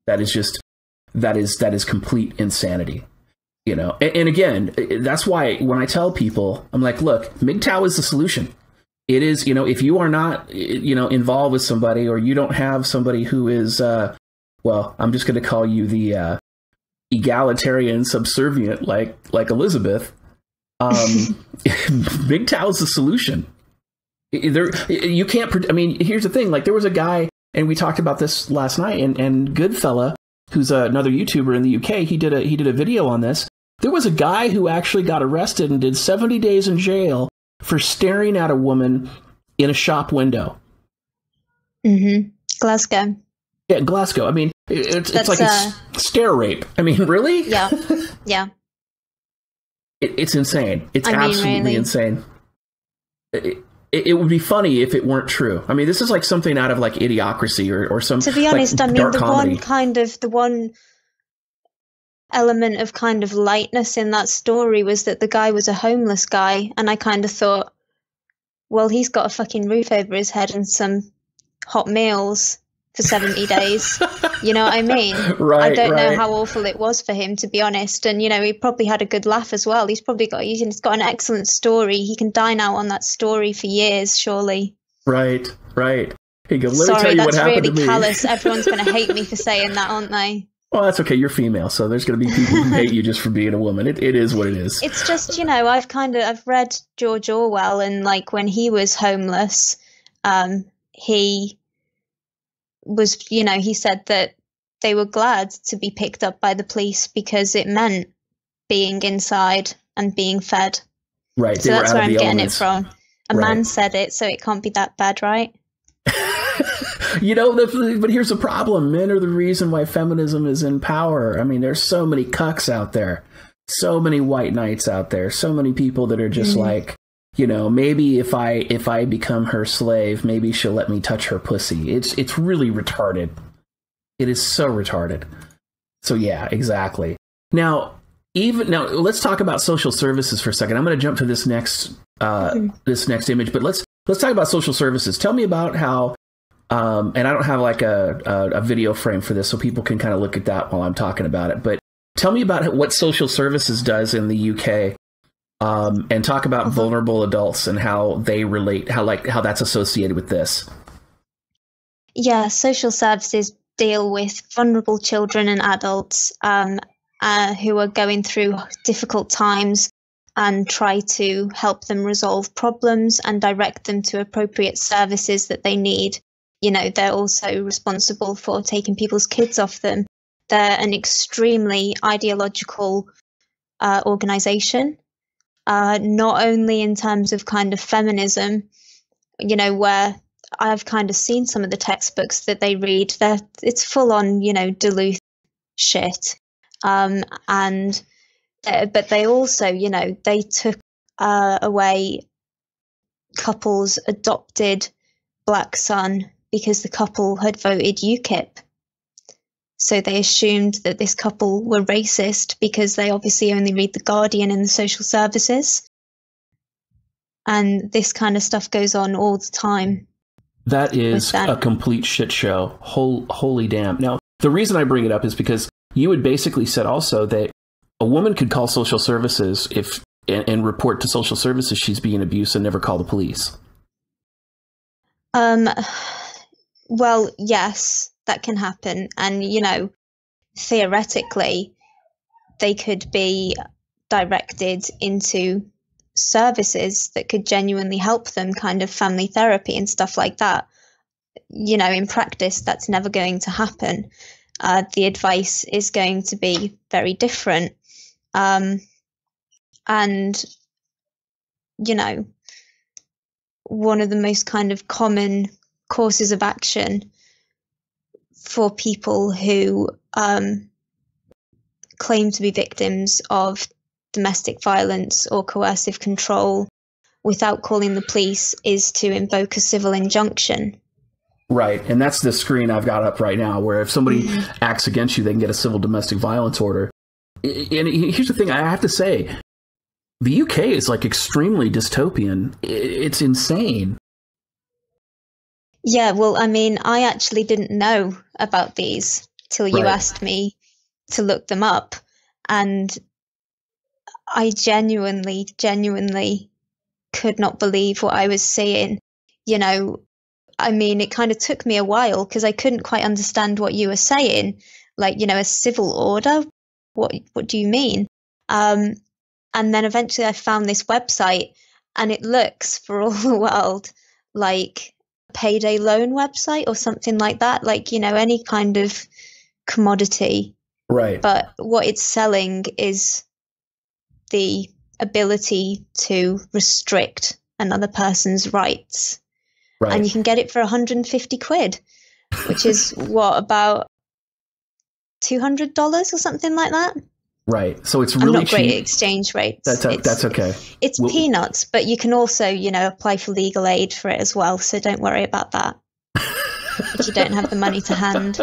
That is complete insanity. And again, that's why when I tell people, I'm like, look, MGTOW is the solution. It is, if you are not, involved with somebody, or you don't have somebody who is, well, I'm just going to call you the egalitarian subservient, like Elizabeth. MGTOW is the solution. You can't. I mean, here's the thing. Like, there was a guy, and we talked about this last night, and Goodfella, who's another YouTuber in the UK, he did a video on this. There was a guy who actually got arrested and did 70 days in jail for staring at a woman in a shop window. Glasgow. Yeah, Glasgow. I mean, it's like a stare rape. I mean, really? Yeah. Yeah. It's insane. It's absolutely really insane. It would be funny if it weren't true. I mean, this is like something out of like Idiocracy or some. To be honest, I mean, the one element of kind of lightness in that story was that the guy was a homeless guy, and I kind of thought, well, he's got a fucking roof over his head and some hot meals for 70 days. You know what I mean? Right. I don't know how awful it was for him, to be honest. And, he probably had a good laugh as well. He's got an excellent story. He can dine out on that story for years, surely. Right. Hey, go, let me tell you what happened to me. Sorry, that's really callous. Everyone's going to hate me for saying that, aren't they? Well, that's okay. You're female, so there's going to be people who hate you just for being a woman. It is what it is. It's just, I've read George Orwell, and like when he was homeless, he was, he said that they were glad to be picked up by the police because it meant being inside and being fed. Right. So that's where I'm getting it from. A man said it, so it can't be that bad, right? But here's the problem. Men are the reason why feminism is in power. I mean, there's so many cucks out there, so many white knights out there, so many people that are just like, maybe if I become her slave, maybe she'll let me touch her pussy. It's really retarded. It is so retarded. So yeah, exactly. Now let's talk about social services for a second. I'm going to jump to this next image, but let's talk about social services. Tell me about how. And I don't have like a video frame for this, so people can kind of look at that while I'm talking about it. But tell me about what social services does in the UK, and talk about vulnerable adults and how they relate, how that's associated with this. Yeah, social services deal with vulnerable children and adults who are going through difficult times and try to help them resolve problems and direct them to appropriate services that they need. You know, they're also responsible for taking people's kids off them. They're an extremely ideological organization, not only in terms of kind of feminism, you know, where I've kind of seen some of the textbooks that they read. It's full on, you know, Duluth shit. But they also, you know, they took away couple's adopted black son because the couple had voted UKIP. So they assumed that this couple were racist because they obviously only read The Guardian in the social services. And this kind of stuff goes on all the time. That is a complete shit show. Holy damn. Now, the reason I bring it up is because you had basically said also that a woman could call social services and report to social services she's being abused and never call the police. Well, yes, that can happen. And, you know, theoretically, they could be directed into services that could genuinely help them, kind of family therapy and stuff like that. You know, in practice, that's never going to happen. The advice is going to be very different. And, you know, one of the most kind of common courses of action for people who claim to be victims of domestic violence or coercive control without calling the police is to invoke a civil injunction. Right. And that's the screen I've got up right now, where if somebody acts against you, they can get a civil domestic violence order. And here's the thing, I have to say, the UK is like extremely dystopian. It's insane. Yeah, well, I mean, I actually didn't know about these till you asked me to look them up. And I genuinely could not believe what I was seeing. You know, I mean, it kind of took me a while because I couldn't quite understand what you were saying. Like, you know, a civil order? What do you mean? And then eventually I found this website, and it looks for all the world like a payday loan website or something like that. Like, you know, any kind of commodity. Right. But what it's selling is the ability to restrict another person's rights. Right. And you can get it for 150 quid, which is what, about $200 or something like that? Right. So it's really I'm not great cheap. At exchange rates. That's okay. It's peanuts, but you can also, you know, apply for legal aid for it as well. So don't worry about that if you don't have the money to hand.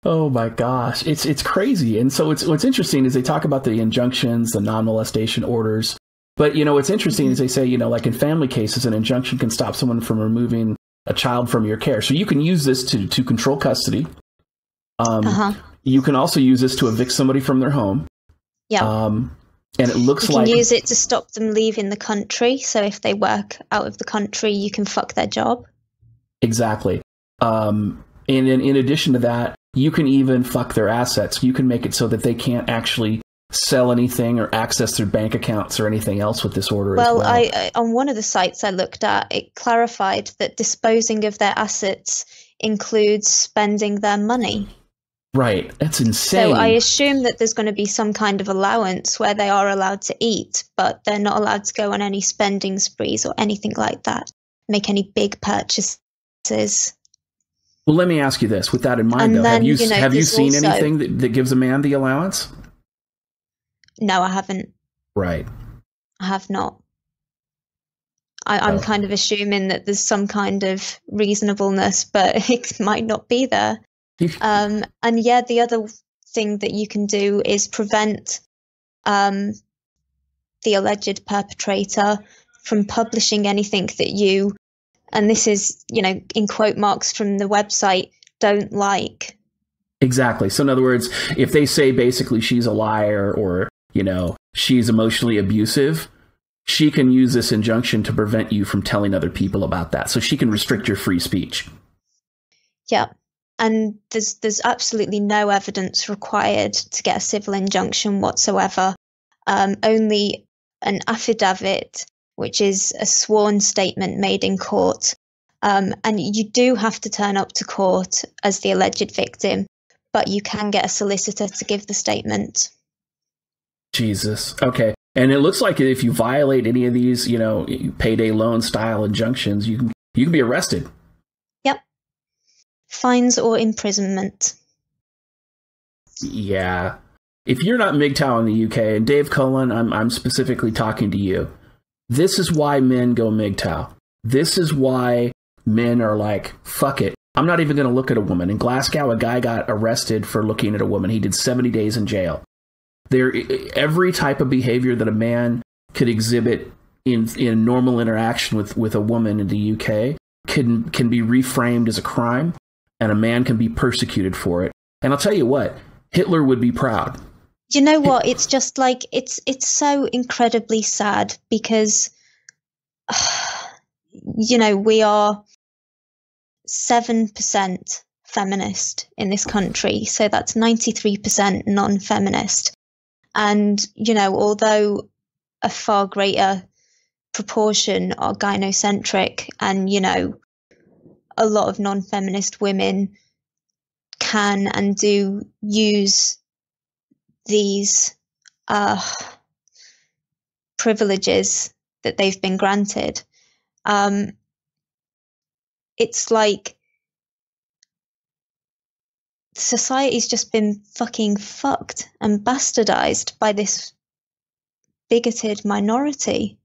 Oh my gosh, it's crazy. And so what's interesting is they talk about the injunctions, the non-molestation orders. But, you know, what's interesting is they say, you know, like in family cases, an injunction can stop someone from removing a child from your care. So you can use this to control custody. You can also use this to evict somebody from their home. Yeah. And it looks like you can use it to stop them leaving the country. So if they work out of the country, you can fuck their job. Exactly. And then in addition to that, you can even fuck their assets. You can make it so that they can't actually sell anything or access their bank accounts or anything else with this order. Well, I on one of the sites I looked at, it clarified that disposing of their assets includes spending their money. Right. That's insane. So I assume that there's going to be some kind of allowance where they are allowed to eat, but they're not allowed to go on any spending sprees or anything like that, make any big purchases. Well, let me ask you this. With that in mind, though, have you seen anything that gives a man the allowance? No, I haven't. Right. I have not. I'm kind of assuming that there's some kind of reasonableness, but it might not be there. And yeah, the other thing that you can do is prevent the alleged perpetrator from publishing anything that you, and this is, you know, in quote marks from the website, don't like. Exactly. So in other words, if they say basically she's a liar or, you know, she's emotionally abusive, she can use this injunction to prevent you from telling other people about that. So she can restrict your free speech. Yeah. And there's absolutely no evidence required to get a civil injunction whatsoever. Only an affidavit, which is a sworn statement made in court. And you do have to turn up to court as the alleged victim, but you can get a solicitor to give the statement. Jesus. Okay. And it looks like if you violate any of these, payday loan style injunctions, you can be arrested. Yep. Fines or imprisonment. Yeah. If you're not MGTOW in the UK, and Dave Cullen, I'm specifically talking to you. This is why men go MGTOW. This is why men are like, fuck it. I'm not even going to look at a woman. In Glasgow, a guy got arrested for looking at a woman. He did 70 days in jail. Every type of behavior that a man could exhibit in normal interaction with a woman in the UK can be reframed as a crime, and a man can be persecuted for it. And I'll tell you what, Hitler would be proud. You know what? It's just like, it's so incredibly sad because, we are 7% feminist in this country. So that's 93% non-feminist. And, although a far greater proportion are gynocentric and, a lot of non-feminist women can and do use these privileges that they've been granted. It's like society's just been fucking fucked and bastardized by this bigoted minority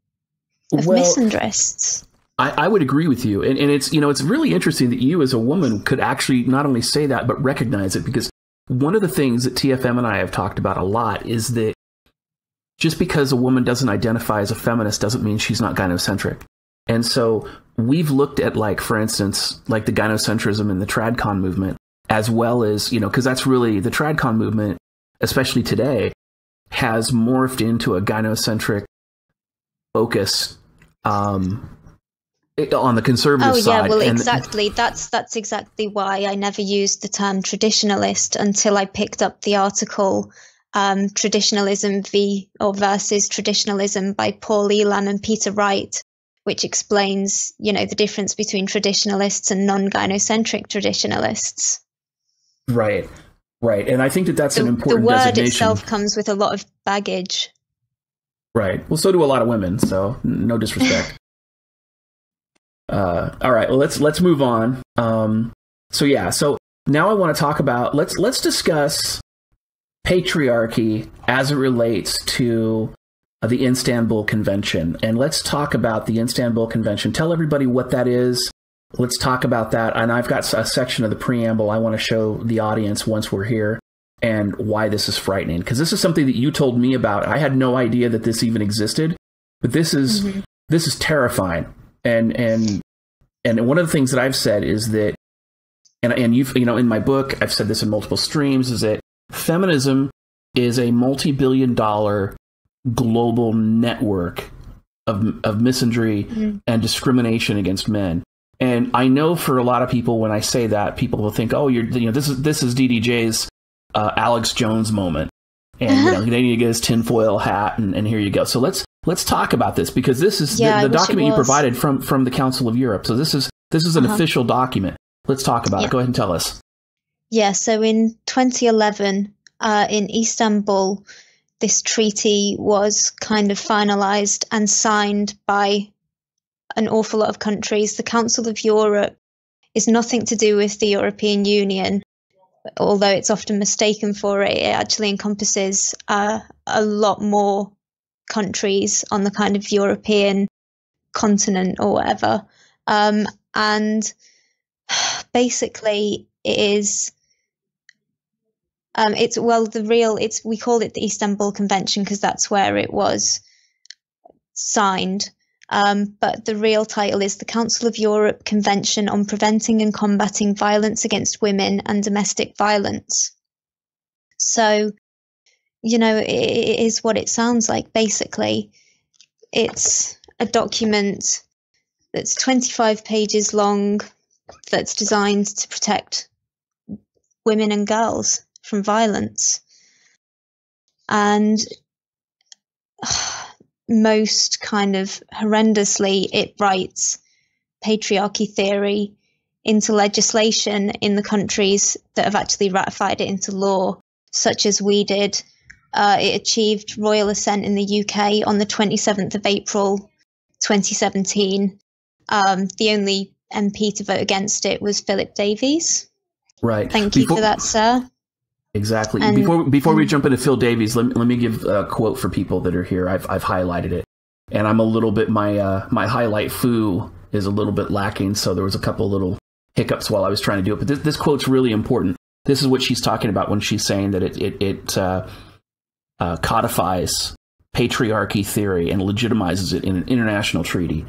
of misandrists. I would agree with you. And it's, it's really interesting that you as a woman could actually not only say that, but recognize it, because one of the things that TFM and I have talked about a lot is that just because a woman doesn't identify as a feminist doesn't mean she's not gynocentric. And so we've looked at, like, for instance, like the gynocentrism in the tradcon movement, as well as, because that's really the tradcon movement, especially today, has morphed into a gynocentric focus on the conservative side. Oh, yeah, well, exactly. That's exactly why I never used the term traditionalist until I picked up the article Traditionalism versus Traditionalism by Paul Elam and Peter Wright, which explains, the difference between traditionalists and non-gynocentric traditionalists. Right. And I think that's an important designation. The word itself comes with a lot of baggage. Right. Well, so do a lot of women, so no disrespect. All right. Well, let's move on. So now I want to talk about, let's discuss patriarchy as it relates to the Istanbul Convention. And let's talk about the Istanbul Convention. Tell everybody what that is. Let's talk about that. And I've got a section of the preamble I want to show the audience once we're here and why this is frightening. Because this is something that you told me about. I had no idea that this even existed. But this is terrifying. And one of the things that I've said is that, and you've, in my book, I've said this in multiple streams, is that feminism is a multi-billion-dollar global network of misandry and discrimination against men. And I know for a lot of people, when I say that, people will think, "Oh, this is DDJ's Alex Jones moment," and they need to get his tinfoil hat, and here you go. So let's talk about this, because this is the document you provided from the Council of Europe. So this is an official document. Let's talk about it. Go ahead and tell us. Yeah. So in 2011, in Istanbul, this treaty was kind of finalized and signed by an awful lot of countries. The Council of Europe is nothing to do with the European Union, although it's often mistaken for it. It actually encompasses a lot more countries on the kind of European continent or whatever. And basically it is, we call it the Istanbul Convention because that's where it was signed. But the real title is the Council of Europe Convention on Preventing and Combating Violence Against Women and Domestic Violence. So, it is what it sounds like, basically. It's a document that's 25 pages long that's designed to protect women and girls from violence. And most kind of horrendously, it writes patriarchy theory into legislation in the countries that have actually ratified it into law, such as we did. It achieved royal assent in the UK on the 27th of April 2017. The only MP to vote against it was Philip Davies. Right. Thank you for that, sir. Exactly. And, Before we jump into Phil Davies, let me give a quote for people that are here. I've highlighted it, and I'm a little bit my highlight foo is a little bit lacking, so there was a couple little hiccups while I was trying to do it. But this quote's really important. This is what she's talking about when she's saying that it codifies patriarchy theory and legitimizes it in an international treaty.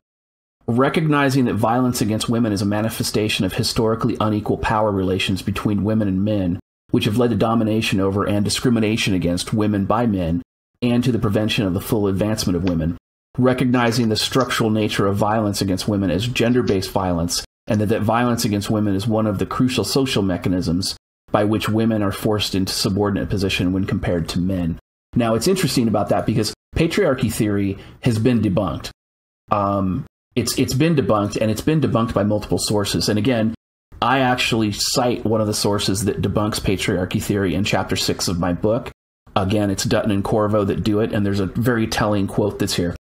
Recognizing that violence against women is a manifestation of historically unequal power relations between women and men, which have led to domination over and discrimination against women by men, and to the prevention of the full advancement of women. Recognizing the structural nature of violence against women as gender-based violence, and that violence against women is one of the crucial social mechanisms by which women are forced into subordinate position when compared to men. Now, it's interesting about that because patriarchy theory has been debunked. It's been debunked, and it's been debunked by multiple sources. And again, I actually cite one of the sources that debunks patriarchy theory in chapter 6 of my book. Again, it's Dutton and Corvo that do it, and there's a very telling quote that's here.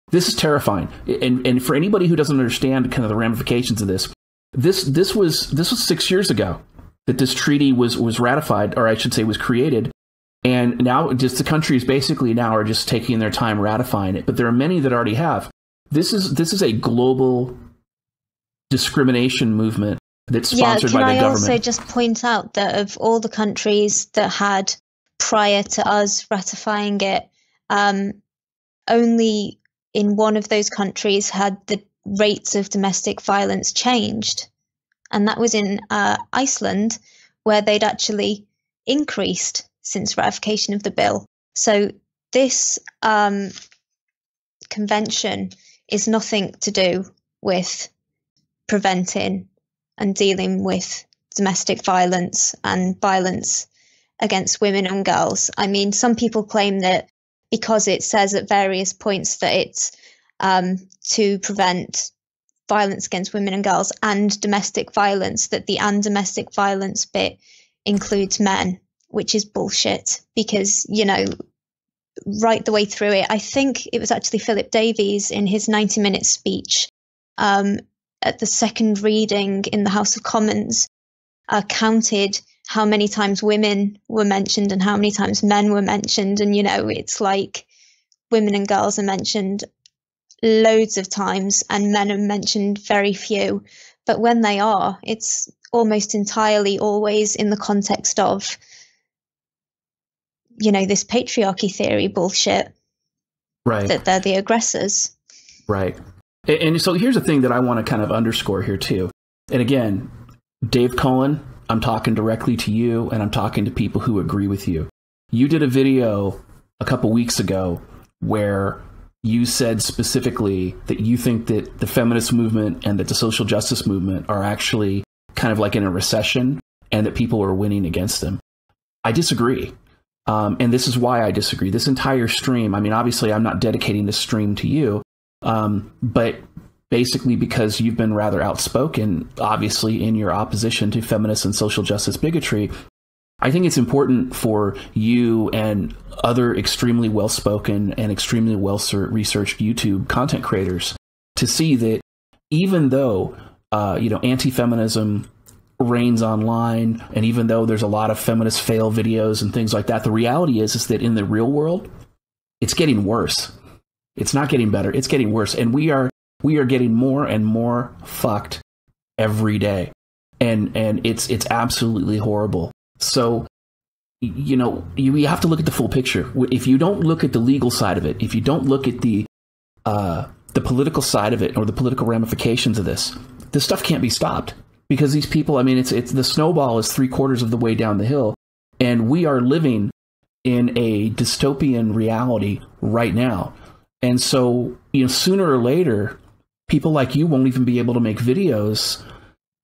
This is terrifying. And for anybody who doesn't understand kind of the ramifications of this was 6 years ago that this treaty was ratified, or I should say was created. And now just the countries basically now are just taking their time ratifying it. But there are many that already have. This is a global discrimination movement that's sponsored by the government. Can I also just point out that of all the countries that had, prior to us ratifying it, only in one of those countries had the rates of domestic violence changed. And that was in Iceland, where they'd actually increased since ratification of the bill. So this convention is nothing to do with preventing and dealing with domestic violence and violence against women and girls. I mean, some people claim that because it says at various points that it's to prevent violence against women and girls and domestic violence, that the and domestic violence bit includes men, which is bullshit because, you know, right the way through it, I think it was actually Philip Davies in his 90-minute speech at the second reading in the House of Commons counted how many times women were mentioned and how many times men were mentioned. And, you know, it's like women and girls are mentioned loads of times and men are mentioned very few. But when they are, it's almost entirely always in the context of, you know, this patriarchy theory bullshit. Right. That they're the aggressors. Right. And so here's the thing that I want to kind of underscore here too. And again, Dave Cullen, I'm talking directly to you and I'm talking to people who agree with you. You did a video a couple weeks ago where you said specifically that you think that the feminist movement and that the social justice movement are actually kind of like in a recession and that people are winning against them. I disagree. And this is why I disagree. This entire stream, I mean, obviously I'm not dedicating this stream to you, but basically because you've been rather outspoken, obviously, in your opposition to feminist and social justice bigotry, I think it's important for you and other extremely well-spoken and extremely well-researched YouTube content creators to see that even though, anti-feminism reigns online, and even though there's a lot of feminist fail videos and things like that, the reality is that in the real world, it's getting worse. It's not getting better. It's getting worse. And we are getting more and more fucked every day. And it's absolutely horrible. So, you know, you have to look at the full picture. If you don't look at the legal side of it, if you don't look at the political side of it or the political ramifications of this stuff can't be stopped. Because these people, I mean, it's the snowball is 3/4 of the way down the hill, and we are living in a dystopian reality right now. And so, you know, sooner or later, people like you won't even be able to make videos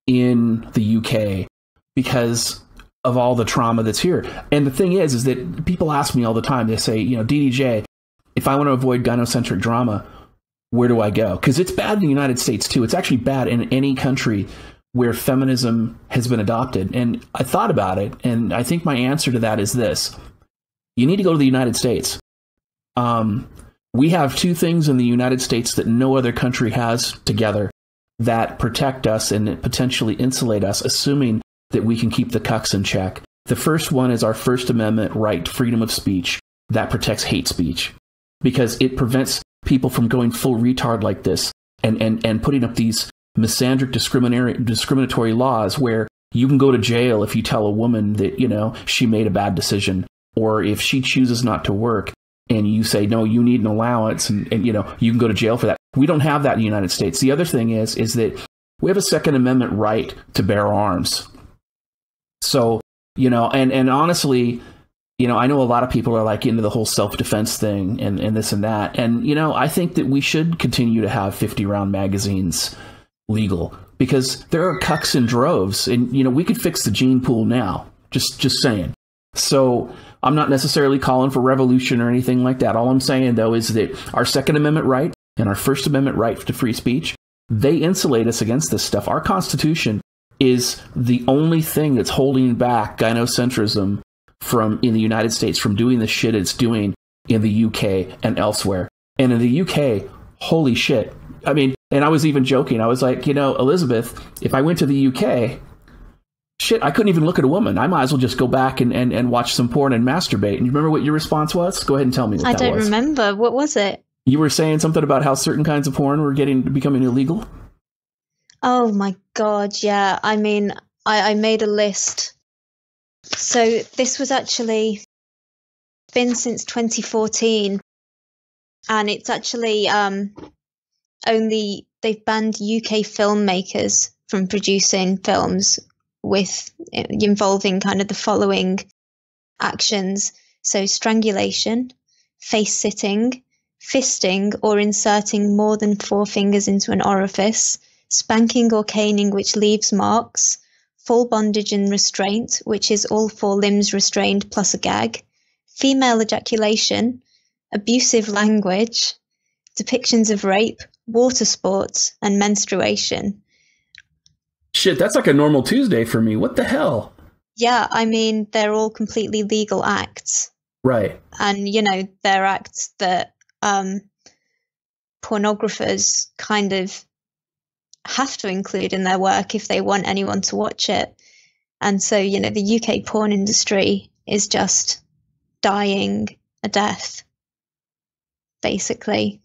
in the UK because of all the trauma that's here. And the thing is that people ask me all the time, they say, DDJ, if I want to avoid gynocentric drama, where do I go? Because it's bad in the United States too. It's actually bad in any country where feminism has been adopted. And I thought about it, and I think my answer to that is this. You need to go to the United States. We have two things in the United States that no other country has together that protect us and potentially insulate us, assuming that we can keep the cucks in check. The first one is our First Amendment right to freedom of speech that protects hate speech, because it prevents people from going full retard like this and putting up these misandric discriminatory laws where you can go to jail if you tell a woman that, she made a bad decision, or if she chooses not to work and you say, no, you need an allowance, and you can go to jail for that. We don't have that in the United States. The other thing is that we have a Second Amendment right to bear arms. So, and honestly, I know a lot of people are like into the whole self-defense thing and this and that. And, I think that we should continue to have 50-round magazines legal, because there are cucks in droves, and, we could fix the gene pool now. Just saying. So I'm not necessarily calling for revolution or anything like that. All I'm saying, though, is that our Second Amendment right and our First Amendment right to free speech, they insulate us against this stuff. Our Constitution is the only thing that's holding back gynocentrism in the United States from doing the shit it's doing in the UK and elsewhere. And in the UK, holy shit. I mean, and I was even joking. I was like, Elizabeth, if I went to the UK, shit, I couldn't even look at a woman. I might as well just go back and watch some porn and masturbate. And you remember what your response was? Go ahead and tell me what that was. I don't remember. What was it? You were saying something about how certain kinds of porn were becoming illegal? Oh my God, yeah. I mean, I made a list. So this was actually been since 2014, and it's actually they've banned UK filmmakers from producing films involving kind of the following actions. So strangulation, face sitting, fisting or inserting more than 4 fingers into an orifice, spanking or caning which leaves marks, full bondage and restraint, which is all 4 limbs restrained plus a gag, female ejaculation, abusive language, depictions of rape, water sports, and menstruation. Shit, that's like a normal Tuesday for me. What the hell? Yeah, I mean, they're all completely legal acts. Right. And, they're acts that pornographers kind of have to include in their work if they want anyone to watch it. And so, the UK porn industry is just dying a death, basically,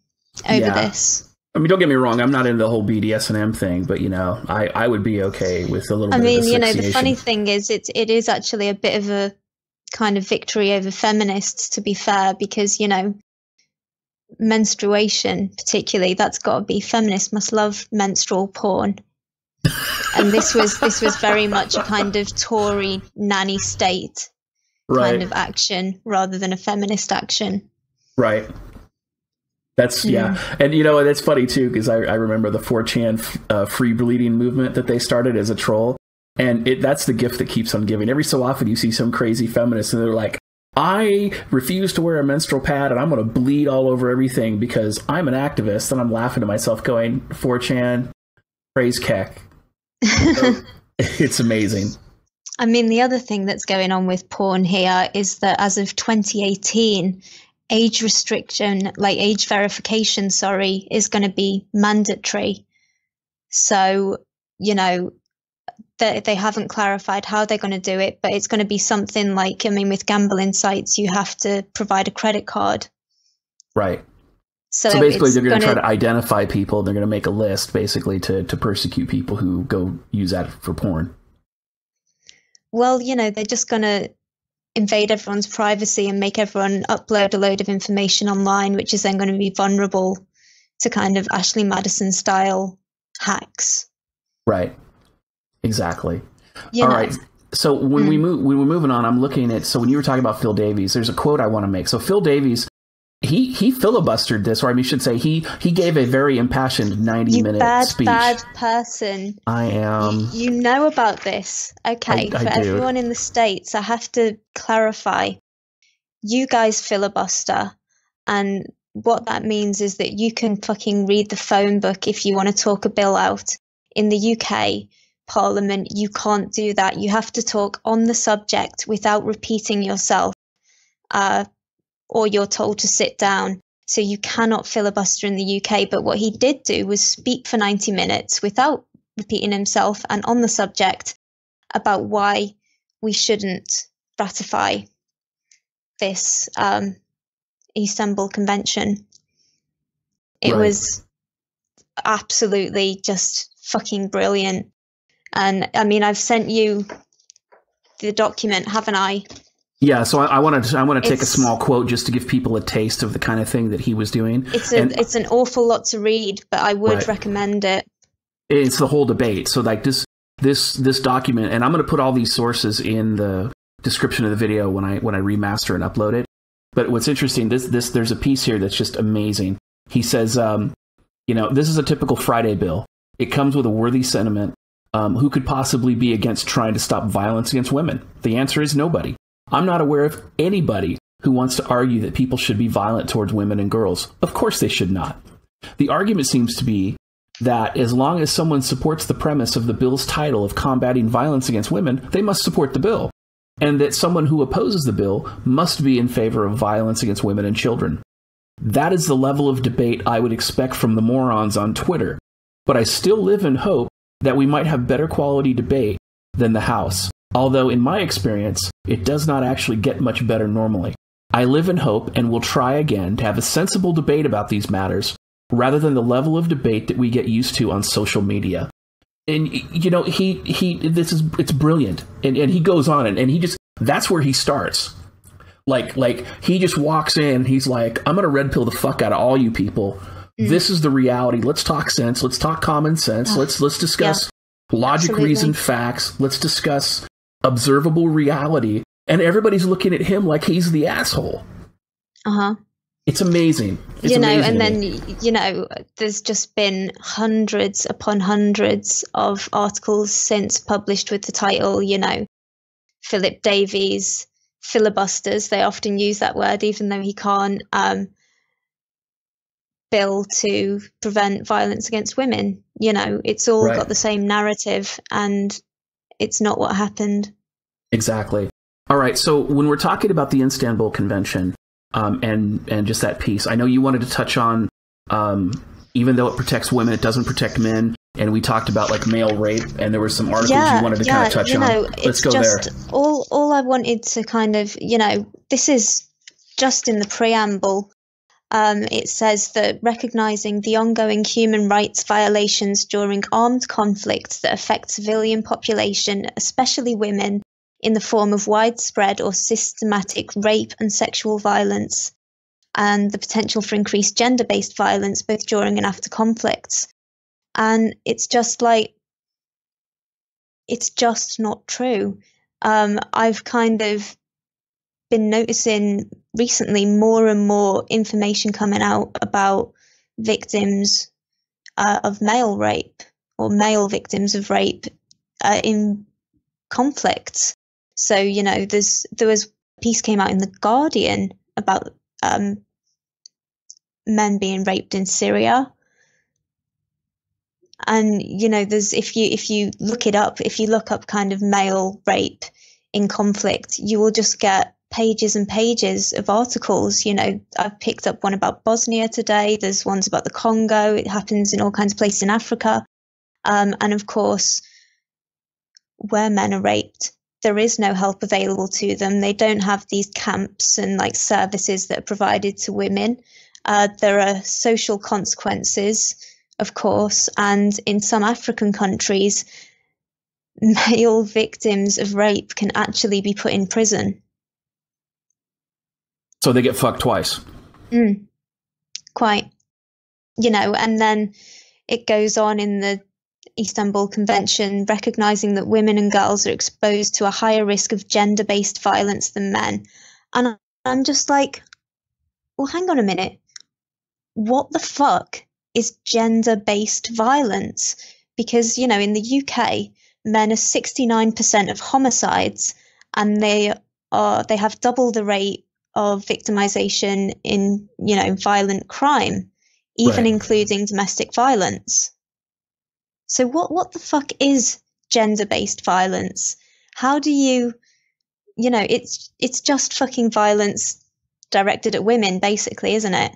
over this. I mean, don't get me wrong. I'm not into the whole BDSM thing, but, I would be okay with a little bit of asphyxiation. The funny thing is it is actually a bit of a kind of victory over feminists, to be fair, because, menstruation particularly, that's got to be, feminists must love menstrual porn. And this was very much a kind of Tory nanny state kind of action rather than a feminist action. Right. That's yeah. And that's funny too, because I remember the 4chan free bleeding movement that they started as a troll, and that's the gift that keeps on giving. Every so often you see some crazy feminist and they're like, I refuse to wear a menstrual pad and I'm going to bleed all over everything because I'm an activist. And I'm laughing to myself going, 4chan, praise Keck. It's amazing. I mean, the other thing that's going on with porn here is that as of 2018, age verification, is going to be mandatory. So, they haven't clarified how they're going to do it, but it's going to be something like, with gambling sites, you have to provide a credit card. Right. So basically they're going to try to identify people. They're going to make a list basically to persecute people who go use that for porn. Well, they're just going to invade everyone's privacy and make everyone upload a load of information online, which is then going to be vulnerable to kind of Ashley Madison style hacks. Right. Exactly. All right. So when we're moving on, I'm looking at, so when you were talking about Phil Davies, there's a quote I want to make. So Phil Davies he filibustered this, or I should say, he gave a very impassioned 90-minute speech. Bad person. I am. You know about this. Okay, I for do. everyone in the States, I have to clarify. You guys filibuster, and what that means is that you can fucking read the phone book if you want to talk a bill out. In the UK Parliament, you can't do that. You have to talk on the subject without repeating yourself, or you're told to sit down. So you cannot filibuster in the UK. But what he did do was speak for 90 minutes without repeating himself and on the subject about why we shouldn't ratify this Istanbul Convention. It was absolutely just fucking brilliant. And I mean, I've sent you the document, haven't I? Yeah, so I want to take a small quote just to give people a taste of the kind of thing that he was doing. It's an awful lot to read, but I would recommend it. It's the whole debate. So like this document, and I'm going to put all these sources in the description of the video when I remaster and upload it. But what's interesting, there's a piece here that's just amazing. He says, this is a typical Friday bill. It comes with a worthy sentiment. Who could possibly be against trying to stop violence against women? The answer is nobody. I'm not aware of anybody who wants to argue that people should be violent towards women and girls. Of course they should not. The argument seems to be that as long as someone supports the premise of the bill's title of combating violence against women, they must support the bill, and that someone who opposes the bill must be in favor of violence against women and children. That is the level of debate I would expect from the morons on Twitter, but I still live in hope that we might have better quality debate than the House. Although, in my experience, it does not actually get much better normally. I live in hope and will try again to have a sensible debate about these matters, rather than the level of debate that we get used to on social media. And, it's brilliant. And he goes on, and that's where he starts. Like, he just walks in, he's like, I'm going to red pill the fuck out of all you people. This is the reality. Let's talk sense. Let's talk common sense. Let's discuss logic, absolutely. Reason, facts. Let's discuss observable reality. And everybody's looking at him like he's the asshole. It's amazing. It's amazing. And then, there's just been hundreds upon hundreds of articles since published with the title, Philip Davies filibusters. They often use that word, even though he can't. Bill to prevent violence against women. It's all got the same narrative, and it's not what happened. Exactly. All right. So when we're talking about the Istanbul Convention, and just that piece, I know you wanted to touch on, even though it protects women, it doesn't protect men. And we talked about like male rape, and there were some articles you wanted to kind of touch on. Let's go there. All I wanted to kind of, this is just in the preamble. It says that recognizing the ongoing human rights violations during armed conflicts that affect civilian population, especially women, in the form of widespread or systematic rape and sexual violence, and the potential for increased gender-based violence both during and after conflicts. And it's just not true. I've kind of been noticing recently more and more information coming out about victims of male rape, or male victims of rape in conflicts. So, there was a piece came out in The Guardian about men being raped in Syria. And, there's, if you look it up, if you look up kind of male rape in conflict, you will just get pages and pages of articles. I've picked up one about Bosnia today. There's ones about the Congo. It happens in all kinds of places in Africa. And of course, where men are raped, there is no help available to them. They don't have these camps and like services that are provided to women. There are social consequences, of course. And in some African countries, male victims of rape can actually be put in prison. So they get fucked twice. Quite. And then it goes on in the Istanbul Convention, recognizing that women and girls are exposed to a higher risk of gender-based violence than men. And I'm just like, well, hang on a minute. What the fuck is gender-based violence? Because, you know, in the UK, men are 69% of homicides, and they have double the rate of victimization in, you know, violent crime, even Right. including domestic violence. So what the fuck is gender-based violence? How do you know, it's just fucking violence directed at women, basically, isn't it?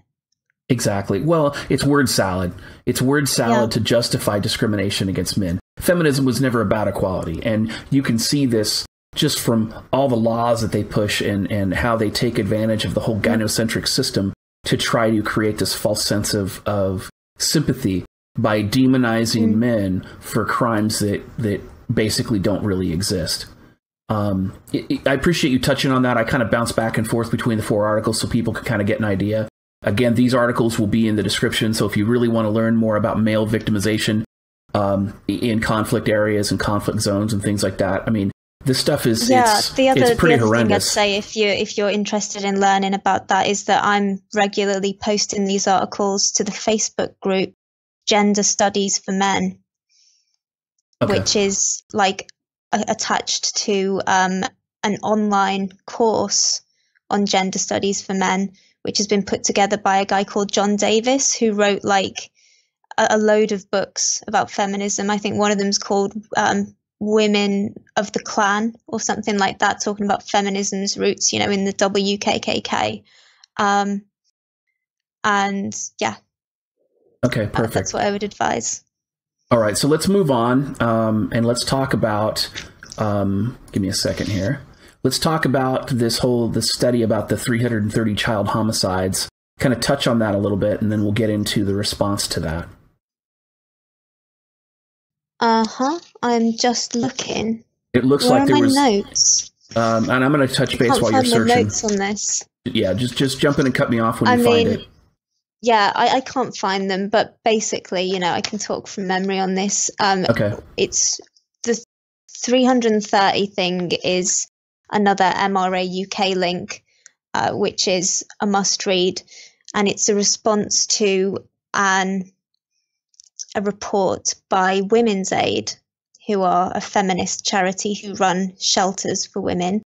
Exactly. Well, it's word salad. It's word salad to justify discrimination against men. Feminism was never about equality. And you can see this just from all the laws that they push and how they take advantage of the whole gynocentric system to try to create this false sense of sympathy by demonizing men for crimes that basically don't really exist. I appreciate you touching on that. I kind of bounce back and forth between the 4 articles so people can kind of get an idea. Again, these articles will be in the description, so if you really want to learn more about male victimization in conflict areas and conflict zones and things like that, I mean, this stuff is it's pretty horrendous. Thing I'd say if you're interested in learning about that is that I'm regularly posting these articles to the Facebook group Gender Studies for Men, which is like attached to an online course on gender studies for men, which has been put together by a guy called John Davis, who wrote like a load of books about feminism. I think one of them's called Women of the Clan or something like that, talking about feminism's roots, you know, in the WKKK. And yeah. Okay, perfect. That's what I would advise. All right, so let's move on and let's talk about, give me a second here. Let's talk about this study about the 330 child homicides, kind of touch on that a little bit, and then we'll get into the response to that. I'm just looking. It looks Where like are there was notes. And I'm going to touch base while you're searching. I can't find the notes on this. Yeah, just jump in and cut me off when you find it. Yeah, I can't find them, but basically, you know, I can talk from memory on this. Okay. It's the 330 thing is another MRA UK link, which is a must read, and it's a response to a report by Women's Aid, who are a feminist charity who run shelters for women,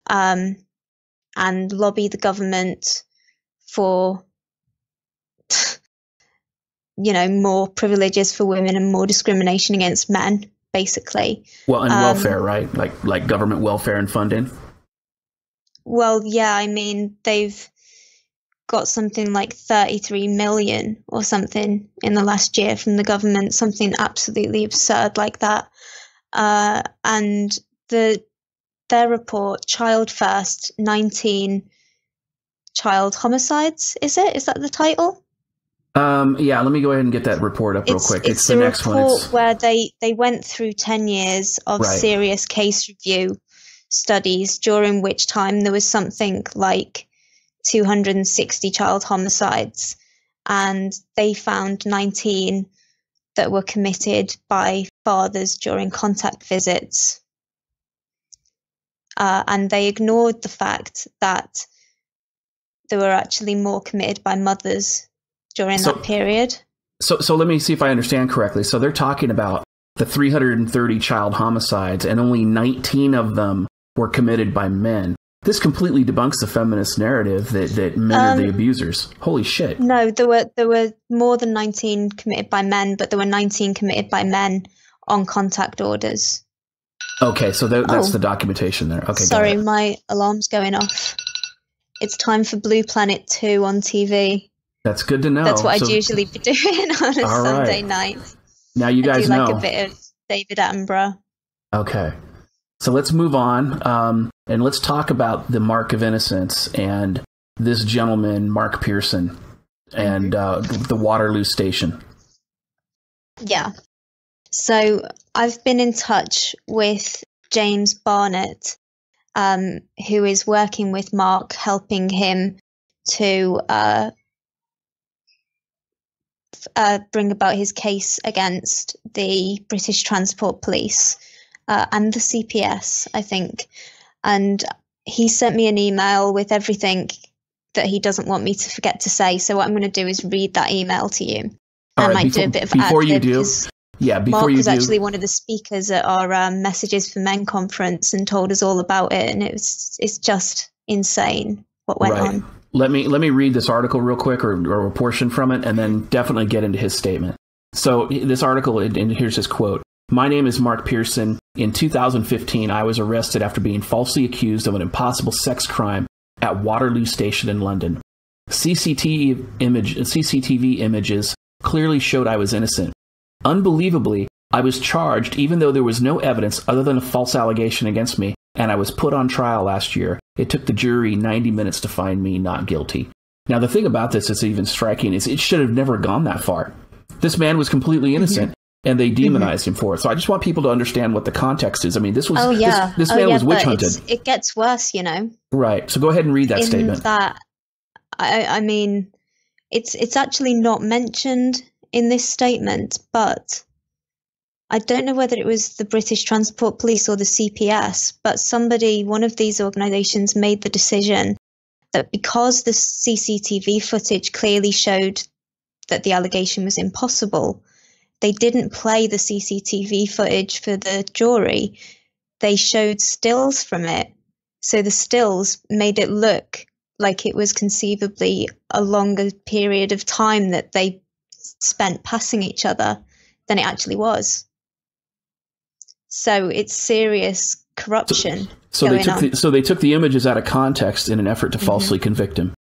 and lobby the government for, you know, more privileges for women and more discrimination against men, basically. Well, and welfare, right? Like government welfare and funding. Well, yeah, I mean, they've got something like 33 million or something in the last year from the government, something absolutely absurd like that. And their report, Child First, 19 child homicides, is that the title? Yeah, let me go ahead and get that report up real quick. It's the next one. It's a report where they went through 10 years of serious case review studies, during which time there was something like 260 child homicides, and they found 19 that were committed by fathers during contact visits. And they ignored the fact that there were actually more committed by mothers during that period. So let me see if I understand correctly. So they're talking about the 330 child homicides, and only 19 of them were committed by men. This completely debunks the feminist narrative that men are the abusers. Holy shit. No, there were more than 19 committed by men, but there were 19 committed by men on contact orders. Okay, so that's the documentation there. Okay, sorry, my alarm's going off. It's time for Blue Planet 2 on TV. That's good to know. That's what I'd usually be doing on a Sunday night. Now you guys know. I do like a bit of David Attenborough. Okay. So let's move on, and let's talk about the mark of innocence and this gentleman, Mark Pearson, and the Waterloo Station. Yeah. So I've been in touch with James Barnett, who is working with Mark, helping him to bring about his case against the British Transport Police and the CPS, I think. And he sent me an email with everything that he doesn't want me to forget to say. So what I'm going to do is read that email to you. All I right, might do a bit of before you do, before Mark you was do, actually one of the speakers at our Messages for Men conference and told us all about it, and it's just insane what went on. Let me read this article real quick, or a portion from it, and then definitely get into his statement. So this article, and here's his quote. My name is Mark Pearson. In 2015, I was arrested after being falsely accused of an impossible sex crime at Waterloo Station in London. CCTV images clearly showed I was innocent. Unbelievably, I was charged even though there was no evidence other than a false allegation against me, and I was put on trial last year. It took the jury 90 minutes to find me not guilty. Now, the thing about this that's even striking is it should have never gone that far. This man was completely innocent, and they demonized him for it. So I just want people to understand what the context is. I mean, this was this man was witch hunted. It gets worse, you know. Right. So go ahead and read that statement. I mean, it's actually not mentioned in this statement, but I don't know whether it was the British Transport Police or the CPS, but one of these organisations made the decision that because the CCTV footage clearly showed that the allegation was impossible, they didn't play the CCTV footage for the jury. They showed stills from it. So the stills made it look like it was conceivably a longer period of time that they spent passing each other than it actually was. So it's serious corruption. So they took the images out of context in an effort to falsely convict him.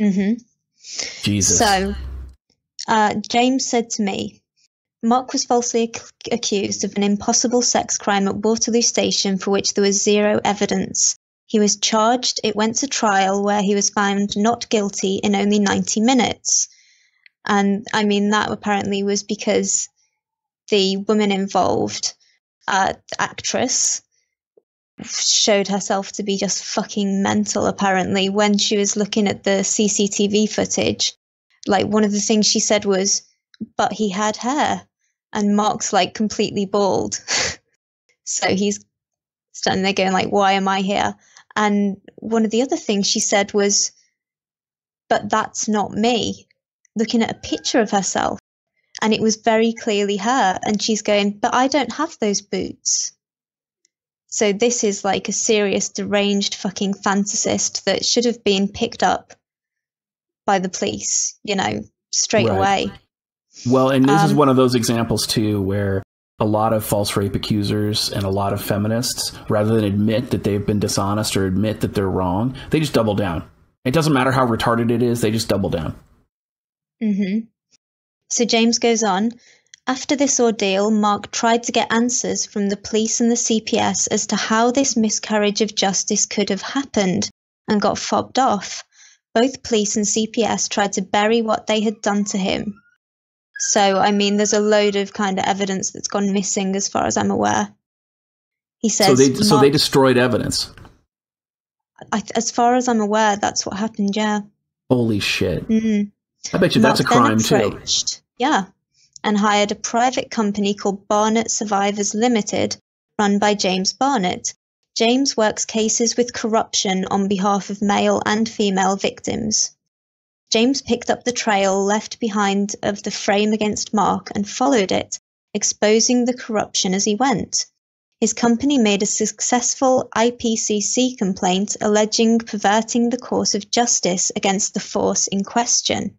Mm-hmm. Jesus. So James said to me, Mark was falsely accused of an impossible sex crime at Waterloo Station for which there was zero evidence. He was charged. It went to trial where he was found not guilty in only 90 minutes. And I mean, that apparently was because the woman involved, the actress, showed herself to be just fucking mental, apparently, when she was looking at the CCTV footage. Like, one of the things she said was, but he had hair. And Mark's, like, completely bald. So he's standing there going, like, why am I here? And one of the other things she said was, but that's not me. Looking at a picture of herself. And it was very clearly her. And she's going, but I don't have those boots. So this is like a serious deranged fucking fantasist that should have been picked up by the police, you know, straight away. Well, and this is one of those examples too, where a lot of false rape accusers and a lot of feminists, rather than admit that they've been dishonest or admit that they're wrong, they just double down. It doesn't matter how retarded it is. They just double down. Mm-hmm. So James goes on, after this ordeal, Mark tried to get answers from the police and the CPS as to how this miscarriage of justice could have happened and got fobbed off. Both police and CPS tried to bury what they had done to him. So, I mean, there's a load of kind of evidence that's gone missing as far as I'm aware. He says... So they destroyed evidence? As far as I'm aware, that's what happened, yeah. Holy shit. Mm-hmm. I bet you that's a crime too. Yeah, and hired a private company called Barnett Survivors Limited, run by James Barnett. James works cases with corruption on behalf of male and female victims. James picked up the trail left behind of the frame against Mark and followed it, exposing the corruption as he went. His company made a successful IPCC complaint alleging perverting the course of justice against the force in question.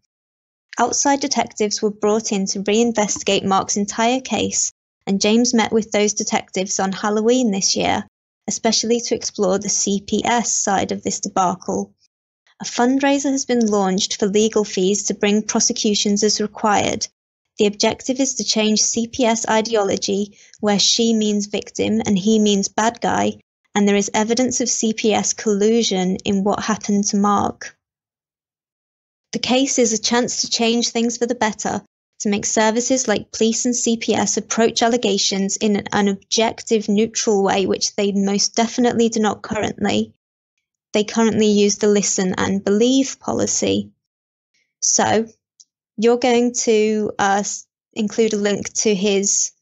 Outside detectives were brought in to reinvestigate Mark's entire case, and James met with those detectives on Halloween this year, especially to explore the CPS side of this debacle. A fundraiser has been launched for legal fees to bring prosecutions as required. The objective is to change CPS ideology, where she means victim and he means bad guy, and there is evidence of CPS collusion in what happened to Mark. The case is a chance to change things for the better, to make services like police and CPS approach allegations in an objective, neutral way, which they most definitely do not currently. They currently use the listen and believe policy. So, you're going to include a link to his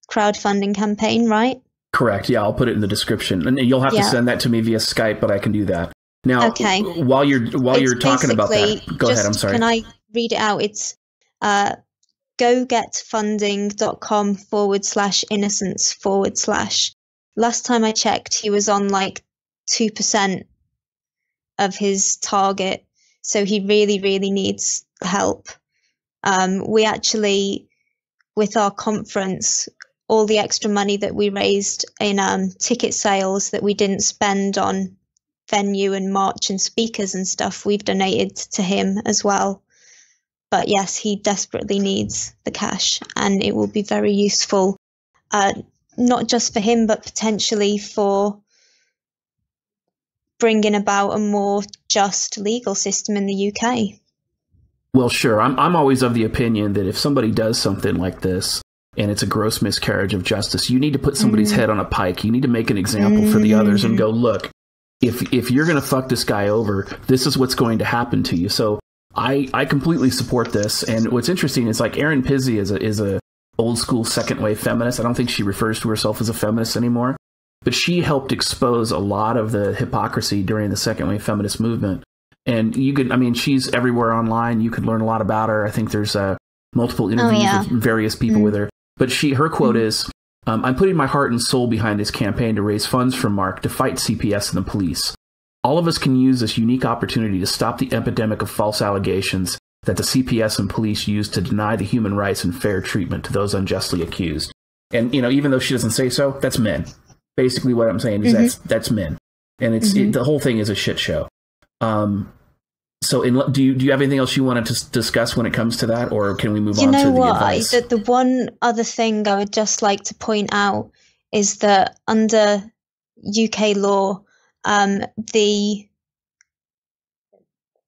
crowdfunding campaign, right? Correct. Yeah, I'll put it in the description. And you'll have to send that to me via Skype, but I can do that. Now, Okay. while you're talking about that, go ahead. I'm sorry. Can I read it out? It's gogetfunding.com/innocence/. Last time I checked, he was on like 2% of his target, so he really, really needs help. We actually, with our conference, all the extra money that we raised in ticket sales that we didn't spend on venue and march and speakers and stuff, we've donated to him as well. But yes, he desperately needs the cash, and it will be very useful, not just for him, but potentially for bringing about a more just legal system in the UK. Well, sure. I'm always of the opinion that if somebody does something like this and it's a gross miscarriage of justice, you need to put somebody's head on a pike. You need to make an example for the others and go, look, if you're going to fuck this guy over, this is what's going to happen to you. So I completely support this. And what's interesting is, like, Erin Pizzey is a old school second wave feminist. I don't think she refers to herself as a feminist anymore, but she helped expose a lot of the hypocrisy during the second wave feminist movement. And she's everywhere online. You could learn a lot about her. I think there's multiple interviews with various people with her. But her quote is, I'm putting my heart and soul behind this campaign to raise funds for Mark to fight CPS and the police. All of us can use this unique opportunity to stop the epidemic of false allegations that the CPS and police use to deny the human rights and fair treatment to those unjustly accused. And, even though she doesn't say so, that's men. Basically what I'm saying is that's men. And the whole thing is a shit show. So do you have anything else you wanted to discuss when it comes to that, or can we move on to the advice? The one other thing I would just like to point out is that under UK law, the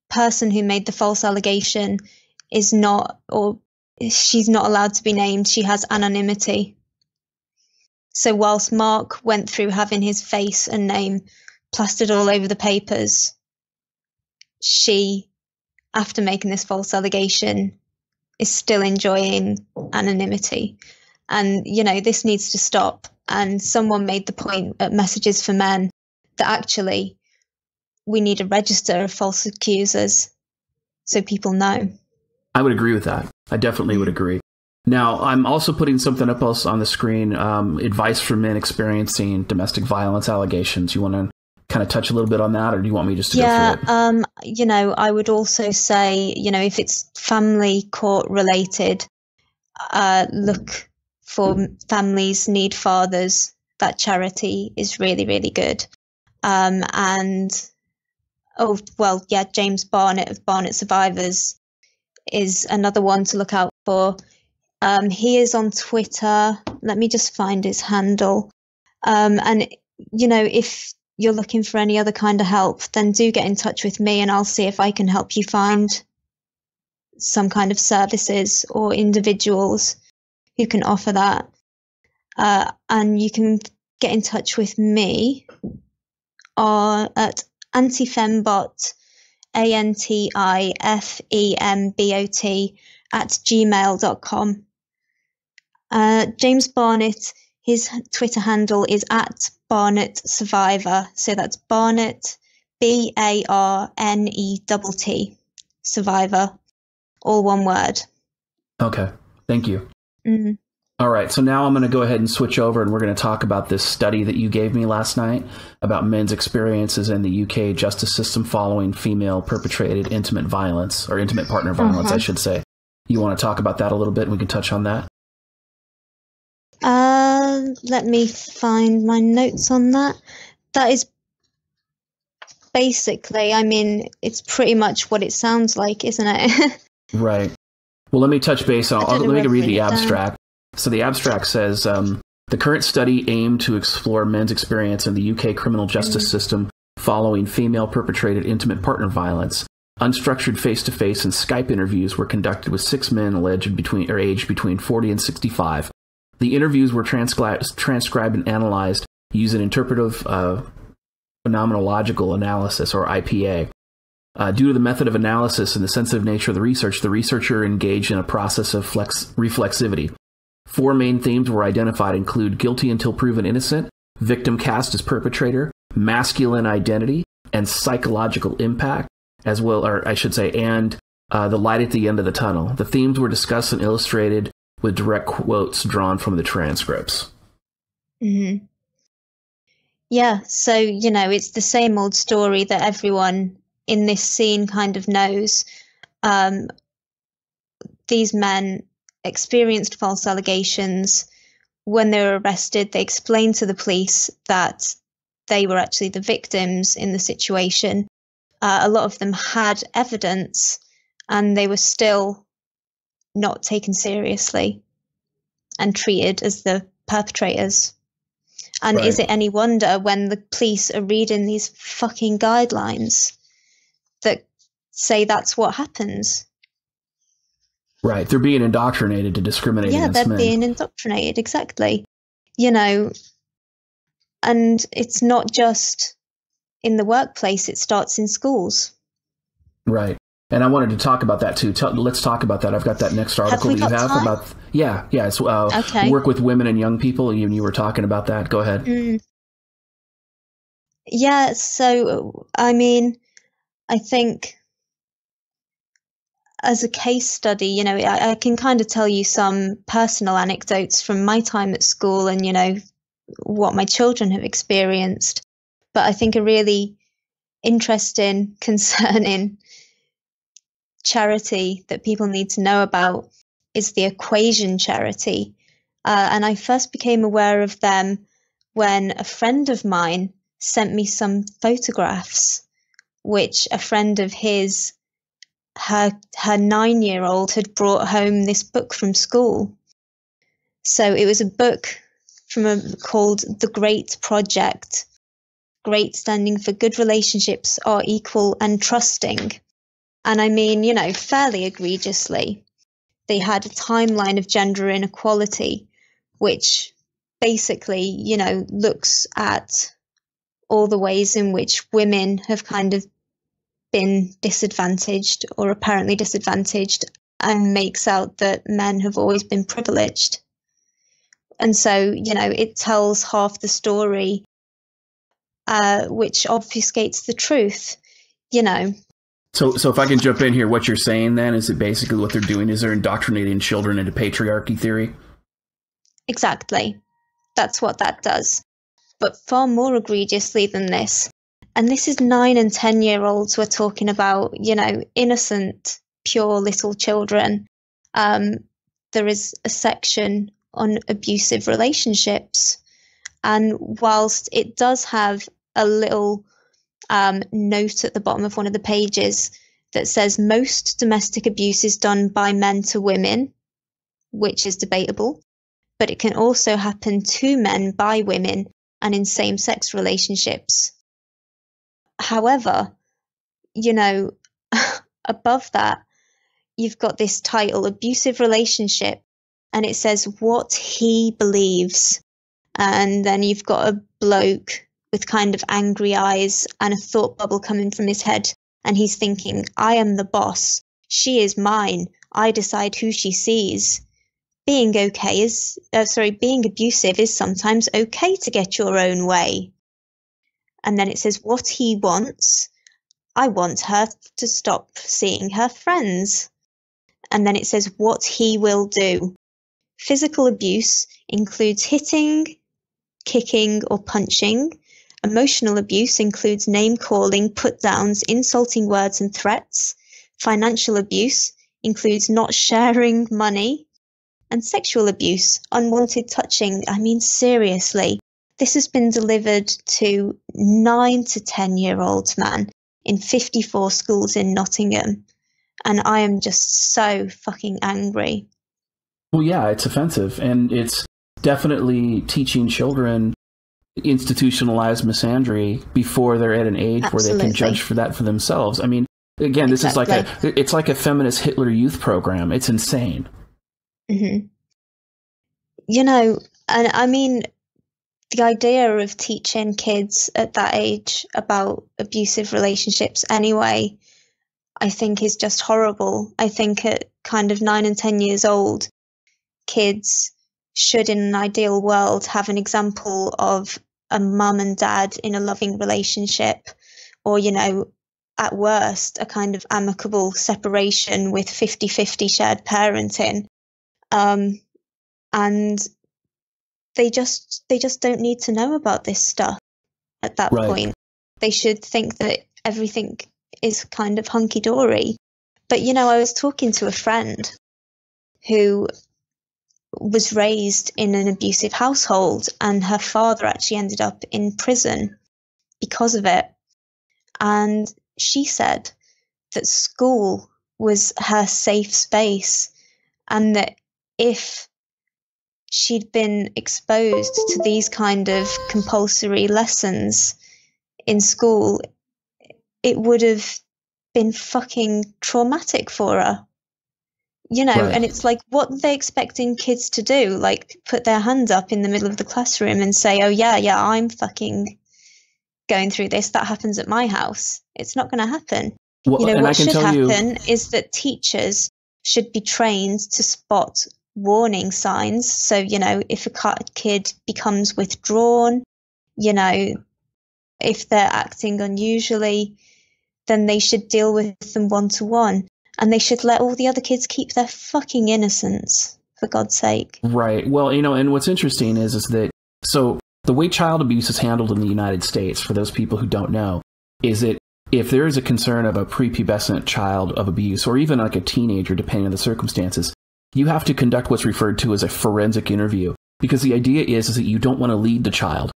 person who made the false allegation she's not allowed to be named. She has anonymity. So whilst Mark went through having his face and name plastered all over the papers, she, after making this false allegation, is still enjoying anonymity. And, this needs to stop. And someone made the point at Messages for Men that actually we need a register of false accusers so people know. I would agree with that. I definitely would agree. Now, I'm also putting something up else on the screen, advice for men experiencing domestic violence allegations. You want to kind of touch a little bit on that, or do you want me just to go through it? I would also say, if it's family court related, look for Families Need Fathers. That charity is really, really good. James Barnett of Barnett Survivors is another one to look out for. He is on Twitter. Let me just find his handle. If you're looking for any other kind of help, then do get in touch with me and I'll see if I can help you find some kind of services or individuals who can offer that. And you can get in touch with me at antifembot, ANTIFEMBOT @gmail.com. James Barnett, his Twitter handle is @Barnett Survivor. So that's Barnett, BARNETT, Survivor, all one word. Okay, thank you. All right, so now I'm going to go ahead and switch over, and we're going to talk about this study that you gave me last night about men's experiences in the UK justice system following female perpetrated intimate violence, or intimate partner violence, I should say. You want to talk about that a little bit, and we can touch on that? Let me find my notes on that. That is basically, it's pretty much what it sounds like, isn't it? Right. Well, let me touch base on, let me read the abstract. So the abstract says, the current study aimed to explore men's experience in the UK criminal justice system following female perpetrated intimate partner violence. Unstructured face-to-face and Skype interviews were conducted with 6 men aged between 40 and 65. The interviews were transcribed and analyzed using interpretive phenomenological analysis, or IPA. Due to the method of analysis and the sensitive nature of the researcher engaged in a process of reflexivity. 4 main themes were identified include guilty until proven innocent, victim cast as perpetrator, masculine identity and psychological impact, as well, or I should say, and the light at the end of the tunnel. The themes were discussed and illustrated with direct quotes drawn from the transcripts. Mm-hmm. Yeah, so, you know, it's the same old story that everyone in this scene kind of knows. These men experienced false allegations. When they were arrested, they explained to the police that they were actually the victims in the situation. A lot of them had evidence, and they were still not taken seriously and treated as the perpetrators. And Right. Is it any wonder when the police are reading these fucking guidelines that say that's what happens? Right. They're being indoctrinated to discriminate against men. Yeah, they're being indoctrinated, exactly. You know, and it's not just in the workplace, it starts in schools. Right. And I wanted to talk about that too. Let's talk about that. I've got that next article that you have time? about. Yeah. It's, Okay. Work with women and young people. You were talking about that. Go ahead. Yeah. So, I mean, I think as a case study, you know, I can kind of tell you some personal anecdotes from my time at school and, you know, what my children have experienced. But I think a really interesting, concerning charity that people need to know about is the Equation charity. And I first became aware of them when a friend of mine sent me some photographs, which a friend of his, her 9-year-old had brought home this book from school. So it was a book called The Great Project. Great standing for good relationships are equal and trusting. And I mean, you know, fairly egregiously, they had a timeline of gender inequality, which basically, you know, looks at all the ways in which women have kind of been disadvantaged or apparently disadvantaged, and makes out that men have always been privileged. And so, you know, it tells half the story, which obfuscates the truth, you know. So if I can jump in here, what you're saying then is that basically what they're doing is they're indoctrinating children into patriarchy theory? Exactly. That's what that does. But far more egregiously than this, and this is 9 and 10-year-olds we're talking about, you know, innocent, pure little children. There is a section on abusive relationships. And whilst it does have a little note at the bottom of one of the pages that says most domestic abuse is done by men to women, which is debatable, but it can also happen to men by women and in same-sex relationships. However, you know, above that, you've got this title, abusive relationship, and it says what he believes. And then you've got a bloke with kind of angry eyes and a thought bubble coming from his head. And he's thinking, I am the boss. She is mine. I decide who she sees. Being abusive is sometimes okay to get your own way. And then it says what he wants. I want her to stop seeing her friends. And then it says what he will do. Physical abuse includes hitting, kicking, or punching. Emotional abuse includes name-calling, put-downs, insulting words, and threats. Financial abuse includes not sharing money. And sexual abuse, unwanted touching. I mean, seriously, this has been delivered to 9 to 10-year-olds, man, in 54 schools in Nottingham. And I am just so fucking angry. Well, yeah, it's offensive. And it's definitely teaching children institutionalized misandry before they're at an age where they can judge for that for themselves. I mean, again, this is it's like a feminist Hitler Youth program. It's insane. Mm-hmm. You know, and I mean, the idea of teaching kids at that age about abusive relationships anyway, I think is just horrible. I think at kind of 9 and 10 years old, kids should, in an ideal world, have an example of a mum and dad in a loving relationship, or, you know, at worst, a kind of amicable separation with 50-50 shared parenting. And they just don't need to know about this stuff at that point. They should think that everything is kind of hunky-dory. But, you know, I was talking to a friend who was raised in an abusive household, and her father actually ended up in prison because of it. And she said that school was her safe space, and that if she'd been exposed to these kind of compulsory lessons in school, it would have been fucking traumatic for her. You know, and it's like, what are they expecting kids to do? Like, put their hand up in the middle of the classroom and say, oh, yeah, I'm fucking going through this. That happens at my house. It's not going to happen. Well, you know, what should happen is that teachers should be trained to spot warning signs. So, you know, if a kid becomes withdrawn, you know, if they're acting unusually, then they should deal with them one-to-one. And they should let all the other kids keep their fucking innocence, for God's sake. Right. Well, you know, and what's interesting is that, so the way child abuse is handled in the United States, for those people who don't know, is that if there is a concern of a prepubescent child of abuse, or even like a teenager, depending on the circumstances, you have to conduct what's referred to as a forensic interview. Because the idea is that you don't want to lead the child.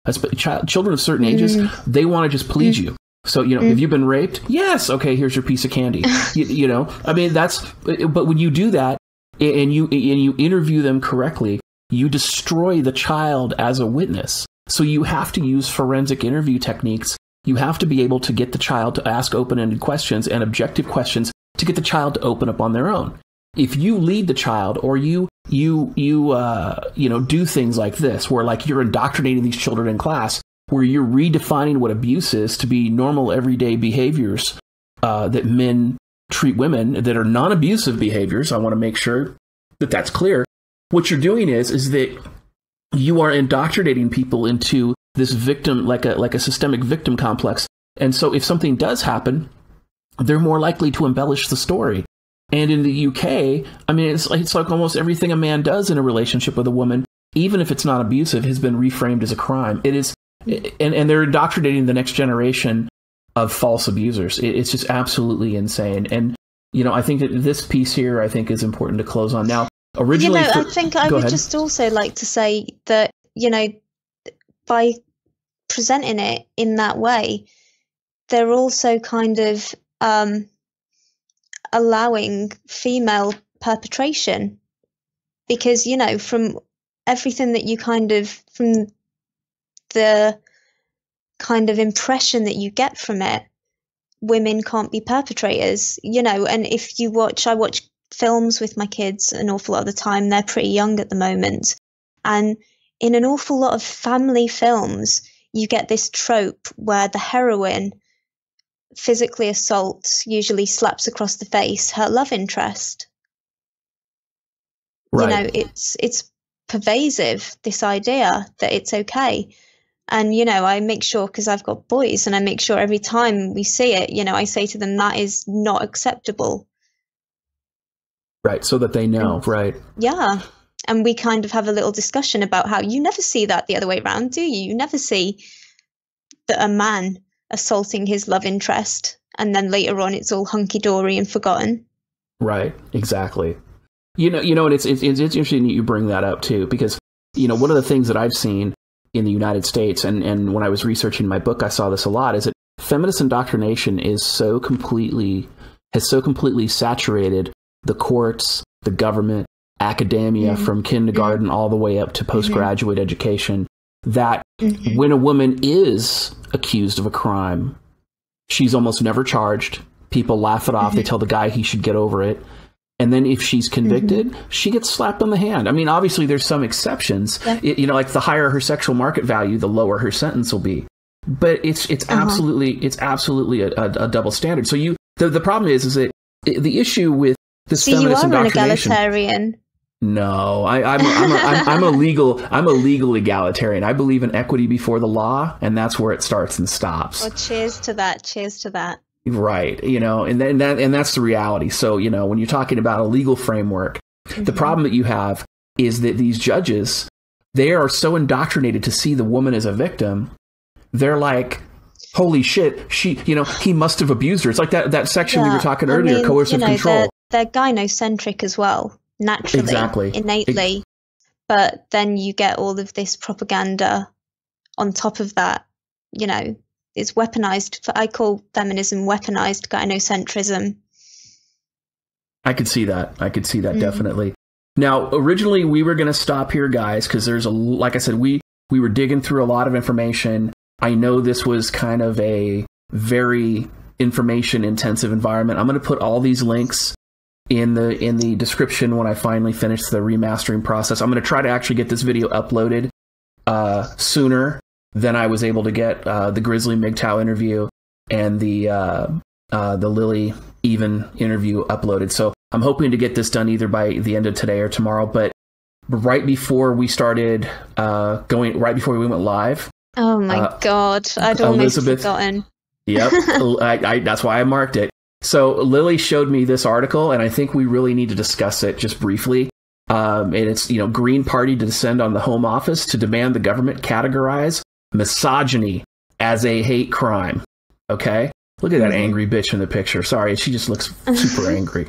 Children of certain ages, they want to just please you. So, you know, have you been raped? Yes. Okay, here's your piece of candy. You know, I mean, but when you do that and you interview them correctly, you destroy the child as a witness. So you have to use forensic interview techniques. You have to be able to get the child to ask open-ended questions and objective questions to get the child to open up on their own. If you lead the child, or you know, do things like this, where like you're indoctrinating these children in class, where you're redefining what abuse is to be normal, everyday behaviors that men treat women that are non-abusive behaviors. I want to make sure that that's clear. What you're doing is that you are indoctrinating people into this victim, like a systemic victim complex. And so if something does happen, they're more likely to embellish the story. And in the UK, I mean, it's like almost everything a man does in a relationship with a woman, even if it's not abusive, has been reframed as a crime. It is. And they're indoctrinating the next generation of false abusers. It's just absolutely insane. And, you know, I think that this piece here, I think, is important to close on. Now, originally... You know, I think I would just also like to say that, you know, by presenting it in that way, they're also kind of allowing female perpetration. Because, you know, from everything that you from the kind of impression that you get from it, women can't be perpetrators, you know. And if you I watch films with my kids an awful lot of the time. They're pretty young at the moment. And in an awful lot of family films, you get this trope where the heroine physically assaults, usually slaps across the face, her love interest. Right. You know, it's pervasive, this idea that it's okay. And, you know, I make sure, because I've got boys, and I make sure every time we see it, you know, I say to them, that is not acceptable. Right, so that they know, right. Yeah. And we kind of have a little discussion about how you never see that the other way around, do you? You never see that a man assaulting his love interest, and then later on it's all hunky-dory and forgotten. Right, exactly. You know, and it's interesting that you bring that up too, because, you know, one of the things that I've seen in the United States, and when I was researching my book, I saw this a lot, is that feminist indoctrination has so completely saturated the courts, the government, academia, from kindergarten all the way up to postgraduate education, that when a woman is accused of a crime, she's almost never charged. People laugh it off. They tell the guy he should get over it. And then if she's convicted, she gets slapped on the hand. I mean, obviously there's some exceptions. Yeah. You know, like the higher her sexual market value, the lower her sentence will be. But it's absolutely a double standard. So the problem is that the issue with this feminist indoctrination. You are an egalitarian. No, I'm a legal egalitarian. I believe in equity before the law, and that's where it starts and stops. Well, cheers to that. Cheers to that. Right. And that's the reality. So, when you're talking about a legal framework, the problem that you have is that these judges, they are so indoctrinated to see the woman as a victim. They're like, holy shit, he must have abused her. It's like that section we were talking earlier, coercive control. They're gynocentric as well. Naturally, exactly. Innately, but then you get all of this propaganda on top of that. It's weaponized. I call feminism weaponized gynocentrism. I could see that. Definitely. Now, originally we were going to stop here, guys, because like I said, we were digging through a lot of information. I know this was kind of a very information intensive environment. I'm going to put all these links in the description when I finally finish the remastering process. I'm going to try to actually get this video uploaded sooner than I was able to get the Grizzly MGTOW interview and the Lily Even interview uploaded. So I'm hoping to get this done either by the end of today or tomorrow. But right before we started right before we went live. Oh my God, I'd almost forgotten. Yep, that's why I marked it. So Lily showed me this article, and I think we really need to discuss it just briefly. And it's, Green Party to descend on the Home Office to demand the government categorize misogyny as a hate crime. Okay? Look at that angry bitch in the picture. Sorry, she just looks super angry.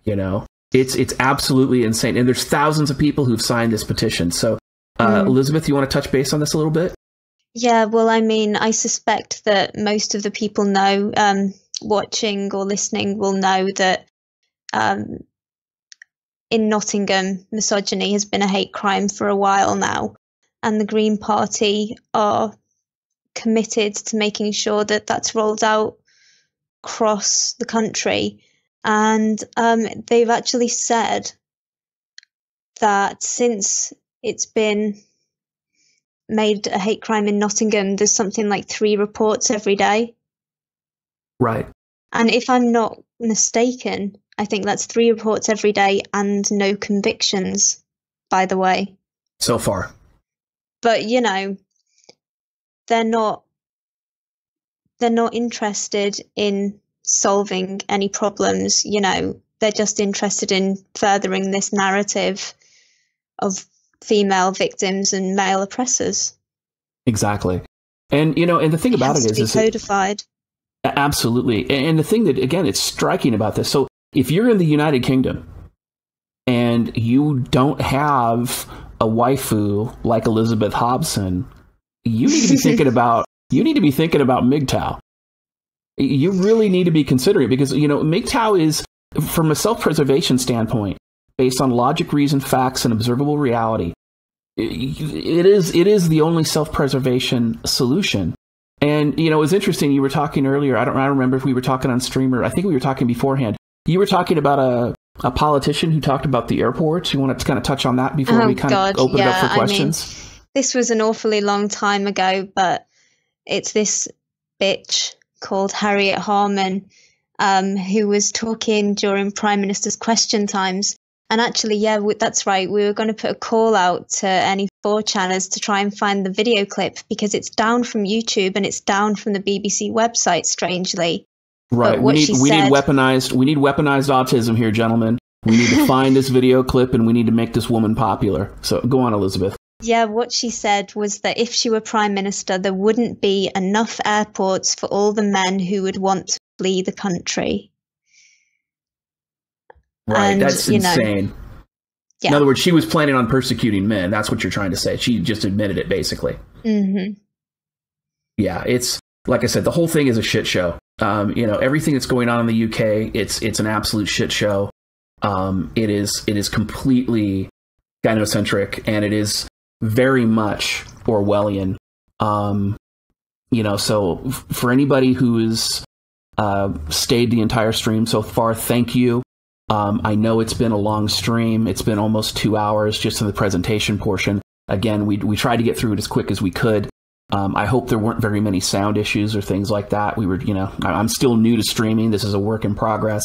It's absolutely insane. And there's thousands of people who've signed this petition. So, Elizabeth, you want to touch base on this a little bit? Yeah, well, I suspect that most of the people know, watching or listening will know that in Nottingham, misogyny has been a hate crime for a while now. And the Green Party are committed to making sure that that's rolled out across the country. And they've actually said that since it's been made a hate crime in Nottingham, there's something like 3 reports every day. Right. And if I'm not mistaken, I think that's 3 reports every day and no convictions, by the way. So far. But, they're not interested in solving any problems. They're just interested in furthering this narrative of female victims and male oppressors. Exactly. And, and the thing about it is codified. Absolutely. And the thing that, again, it's striking about this. So if you're in the United Kingdom and you don't have a waifu like Elizabeth Hobson, you need to be thinking about MGTOW. You really need to be considering it because, MGTOW is, from a self-preservation standpoint, based on logic, reason, facts, and observable reality, it is the only self-preservation solution. And, it was interesting. You were talking earlier. I don't remember if we were talking on stream or I think we were talking beforehand. You were talking about a politician who talked about the airports. You want to kind of touch on that before we kind of open it up for questions? This was an awfully long time ago, but it's this bitch called Harriet Harman who was talking during Prime Minister's question times. And actually, that's right. We were going to put a call out to any 4chaners to try and find the video clip because it's down from YouTube and it's down from the BBC website, strangely. Right. We need weaponized autism here, gentlemen. We need to find this video clip and we need to make this woman popular. So go on, Elizabeth. Yeah, what she said was that if she were Prime Minister, there wouldn't be enough airports for all the men who would want to flee the country. Right, and, that's insane. Yeah. In other words, she was planning on persecuting men. That's what you're trying to say. She just admitted it, basically. Mm-hmm. Yeah, it's, like I said, the whole thing is a shit show. Everything that's going on in the UK, it's an absolute shit show. It is completely gynocentric, and it is very much Orwellian. So for anybody who's stayed the entire stream so far, thank you. I know it's been a long stream. It's been almost 2 hours just in the presentation portion. Again, we tried to get through it as quick as we could. I hope there weren't very many sound issues or things like that. I'm still new to streaming. This is a work in progress.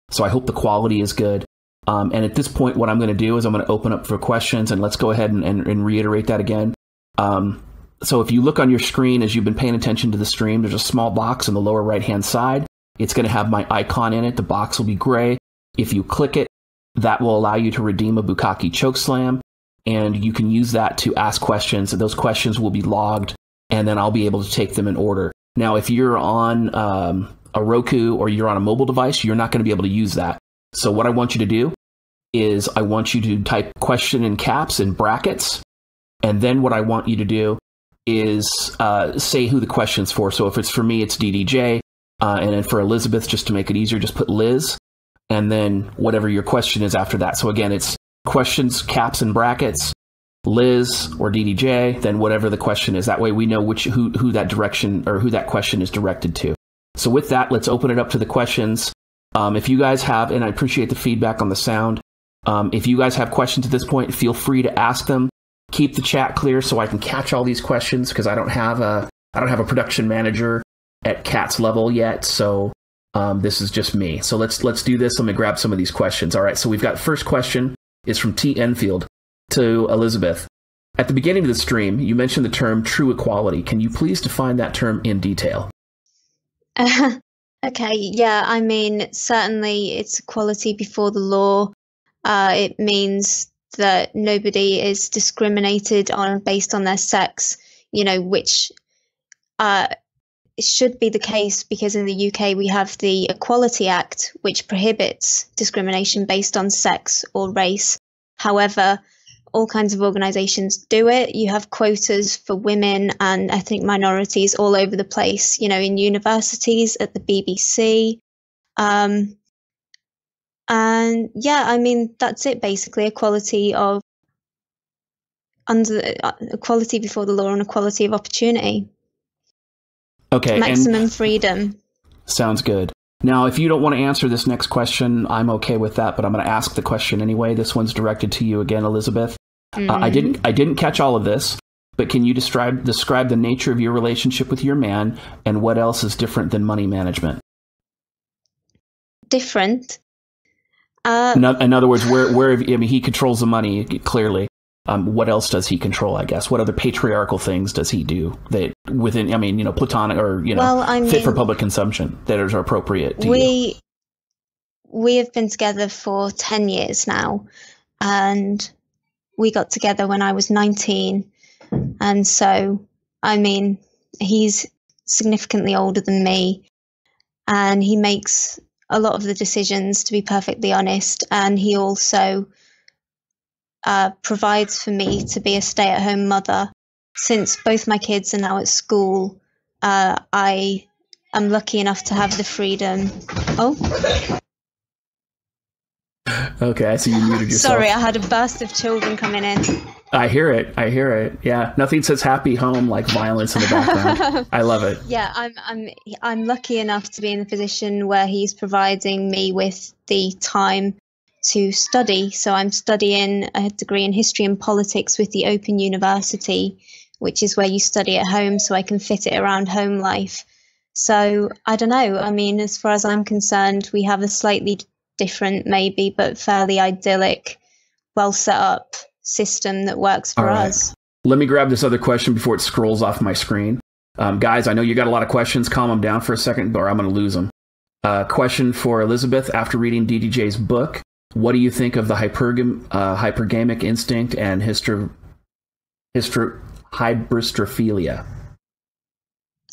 So I hope the quality is good. And at this point, what I'm going to do is I'm going to open up for questions, and let's go ahead and reiterate that again. So if you look on your screen as you've been paying attention to the stream, there's a small box on the lower right-hand side. It's going to have my icon in it. The box will be gray. If you click it, that will allow you to redeem a Bukkake Chokeslam, and you can use that to ask questions, and those questions will be logged, and then I'll be able to take them in order. Now, if you're on a Roku or you're on a mobile device, you're not going to be able to use that. So what I want you to do is I want you to type question in caps and brackets, and then what I want you to do is say who the question's for. So if it's for me, it's DDJ, and then for Elizabeth, just to make it easier, just put Liz, and then whatever your question is after that. So again, it's questions, caps, and brackets, Liz or DDJ, then whatever the question is. That way we know who that direction or who that question is directed to. So with that, let's open it up to the questions. If you guys have, and I appreciate the feedback on the sound, if you guys have questions at this point, feel free to ask them. Keep the chat clear so I can catch all these questions, because I don't have a production manager at Kat's level yet. So this is just me. So let's do this. Let me grab some of these questions. All right. So we've got first question is from T. Enfield to Elizabeth. At the beginning of the stream, you mentioned the term true equality. Can you please define that term in detail? Okay. Yeah. I mean, certainly it's equality before the law. It means that nobody is discriminated on based on their sex, which it should be the case, because in the UK we have the Equality Act, which prohibits discrimination based on sex or race. However, all kinds of organisations do it. You have quotas for women and ethnic minorities all over the place, in universities, at the BBC. And yeah, I mean, that's it basically. Equality before the law and equality of opportunity. Okay. Maximum freedom. Sounds good. Now, if you don't want to answer this next question, I'm okay with that, but I'm going to ask the question anyway. This one's directed to you again, Elizabeth. I didn't catch all of this, but can you describe the nature of your relationship with your man, and what else is different than money management? Different? In other words, he controls the money, clearly. What else does he control, I guess? What other patriarchal things does he do that within, platonic or, fit for public consumption that are appropriate to you? We have been together for 10 years now, and we got together when I was 19. And so, he's significantly older than me, and he makes a lot of the decisions, to be perfectly honest. And he also provides for me to be a stay-at-home mother. Since both my kids are now at school, I am lucky enough to have the freedom. Oh. Okay, I see you muted yourself. Sorry, I had a burst of children coming in. I hear it. Yeah, nothing says happy home like violence in the background. I love it. Yeah, I'm lucky enough to be in the position where he's providing me with the time to study. So I'm studying a degree in history and politics with the Open University, which is where you study at home, so I can fit it around home life. So I don't know. As far as I'm concerned, we have a slightly different, maybe, but fairly idyllic, well set up system that works for us. Let me grab this other question before it scrolls off my screen. Guys, I know you got a lot of questions. Calm them down for a second, or I'm going to lose them. Question for Elizabeth. After reading DDJ's book, what do you think of the hypergamic instinct and hybristrophilia?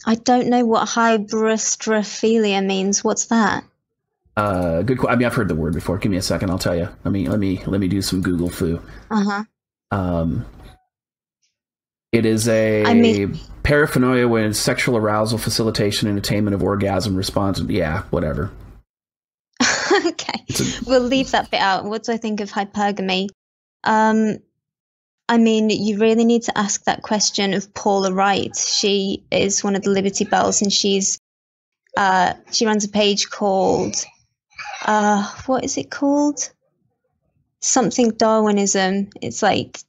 I don't know what hybristrophilia means. What's that? Good. I've heard the word before. Give me a second. I'll tell you. Let me do some Google foo. It is a paraphernalia with sexual arousal, facilitation, and attainment of orgasm response. Yeah, whatever. Okay, we'll leave that bit out. What do I think of hypergamy? You really need to ask that question of Paula Wright. She is one of the Liberty Bells, and she runs a page called what is it called? Something Darwinism. It's like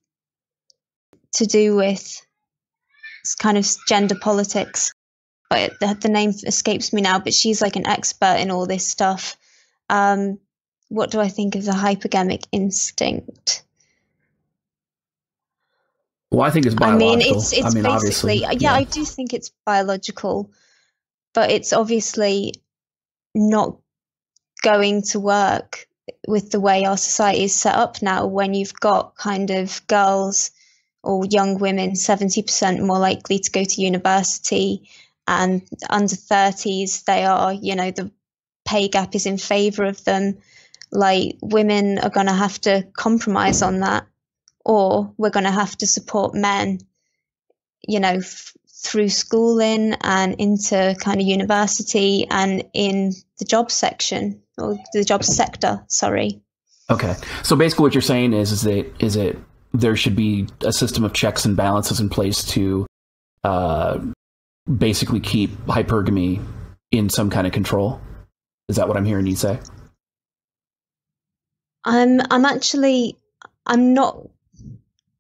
to do with kind of gender politics, but the name escapes me now. But she's like an expert in all this stuff. what do I think of the hypergamic instinct? Well, I think it's biological. I mean, it's basically, obviously, yeah, I do think it's biological, but it's obviously not going to work with the way our society is set up now, when you've got kind of girls or young women 70% more likely to go to university, and under 30s, they are, you know, the pay gap is in favor of them. Like, women are going to have to compromise on that, or we're going to have to support men, you know, through schooling and into kind of university and in the job section, or the job sector, sorry. Okay. So basically what you're saying is that there should be a system of checks and balances in place to basically keep hypergamy in some kind of control. Is that what I'm hearing you say? I'm not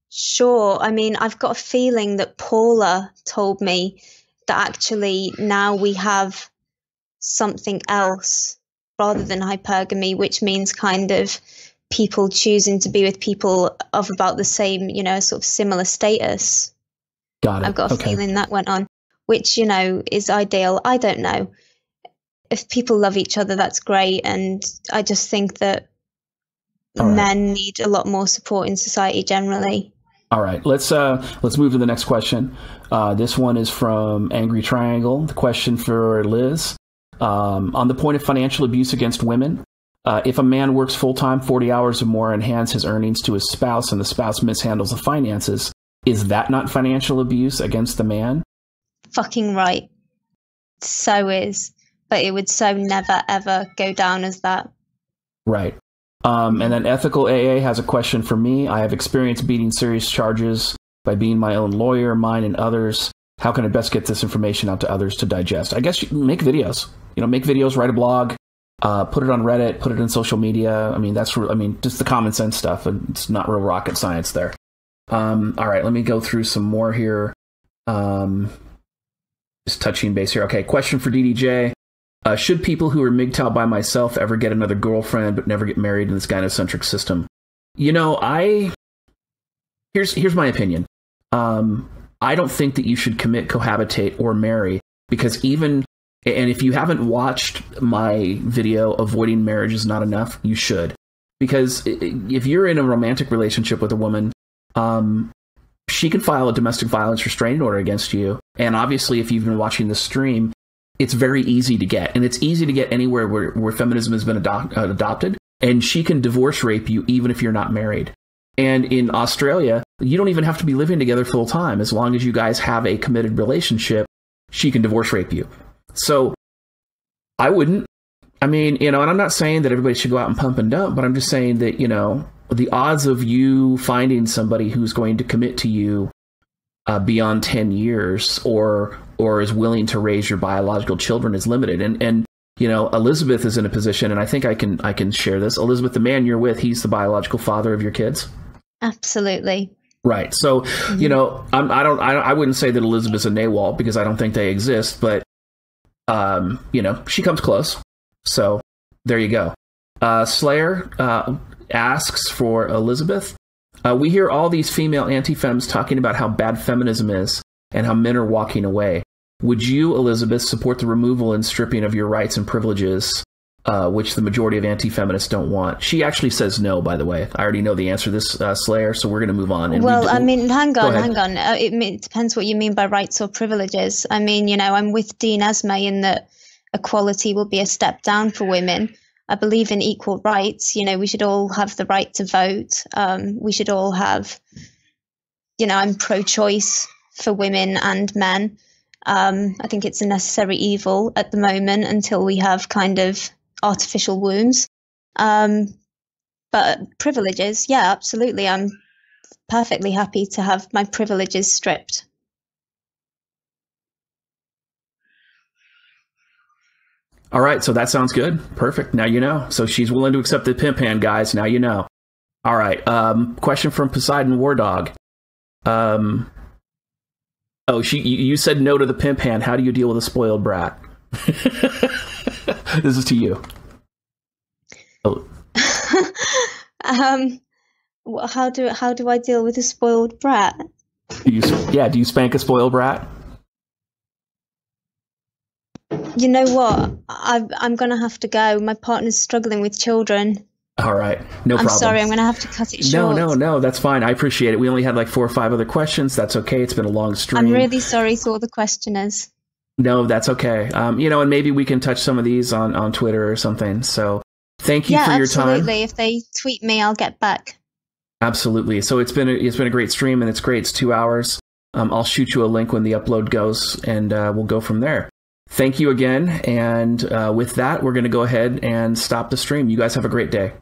sure. I mean, I've got a feeling that Paula told me that actually now we have something else rather than hypergamy, which means kind of people choosing to be with people of about the same, you know, sort of similar status. Got it. I've got a feeling that went on, which, you know, is ideal. I don't know. If people love each other, that's great. And I just think that men need a lot more support in society generally. All right, let's move to the next question. This one is from Angry Triangle. The question for Liz. On the point of financial abuse against women, if a man works full-time 40 hours or more and hands his earnings to his spouse and the spouse mishandles the finances, is that not financial abuse against the man? Fucking right. So is. But it would so never, ever go down as that. Right. And then Ethical AA has a question for me. I have experience beating serious charges by being my own lawyer, mine and others. How can I best get this information out to others to digest? I guess you make videos. You know, make videos, write a blog, put it on Reddit, put it in social media. I mean, just the common sense stuff. It's not real rocket science there. All right, let me go through some more here. Just touching base here. Okay, question for DDJ. Should people who are MGTOW by myself ever get another girlfriend but never get married in this gynocentric system? You know, here's my opinion. I don't think that you should commit, cohabitate, or marry, because and if you haven't watched my video, Avoiding Marriage is Not Enough, you should. Because if you're in a romantic relationship with a woman, she can file a domestic violence restraining order against you. And obviously, if you've been watching this stream, it's very easy to get. And it's easy to get anywhere where feminism has been adopted. And she can divorce rape you even if you're not married. And in Australia, you don't even have to be living together full time. As long as you guys have a committed relationship, she can divorce rape you. So I wouldn't. I mean, you know, and I'm not saying that everybody should go out and pump and dump, but I'm just saying that, you know, the odds of you finding somebody who's going to commit to you beyond 10 years or is willing to raise your biological children is limited. And you know, Elizabeth is in a position, and I think I can share this. Elizabeth, the man you're with, he's the biological father of your kids. Absolutely. Right. So, you know, I wouldn't say that Elizabeth's a NAWAL because I don't think they exist, but you know, she comes close. So there you go. Slayer asks for Elizabeth. We hear all these female anti-fems talking about how bad feminism is and how men are walking away. Would you, Elizabeth, support the removal and stripping of your rights and privileges, which the majority of anti-feminists don't want? She actually says no, by the way. I already know the answer to this, Slayer, so we're going to move on. And well, I mean, hang on. It depends what you mean by rights or privileges. I mean, you know, I'm with Dean Esme in that equality will be a step down for women. I believe in equal rights. You know, we should all have the right to vote. We should all have, you know, I'm pro-choice for women and men. I think it's a necessary evil at the moment until we have kind of artificial wombs. But privileges, yeah, absolutely. I'm perfectly happy to have my privileges stripped. All right, so that sounds good. Perfect. Now you know. So she's willing to accept the pimp hand, guys. Now you know. All right. Question from Poseidon War Dog. You said no to the pimp hand. How do you deal with a spoiled brat? This is to you. Oh. Um, how do I deal with a spoiled brat? Do you spank a spoiled brat? You know what? I'm gonna have to go. My partner's struggling with children. All right, no problem. I'm sorry, I'm going to have to cut it short. No, that's fine. I appreciate it. We only had like 4 or 5 other questions. That's okay. It's been a long stream. I'm really sorry to all the questioners. No, that's okay. And maybe we can touch some of these on Twitter or something. So thank you for your time. Absolutely. If they tweet me, I'll get back. Absolutely. So it's been a great stream, and it's great. It's 2 hours. I'll shoot you a link when the upload goes, and we'll go from there. Thank you again. And with that, we're going to go ahead and stop the stream. You guys have a great day.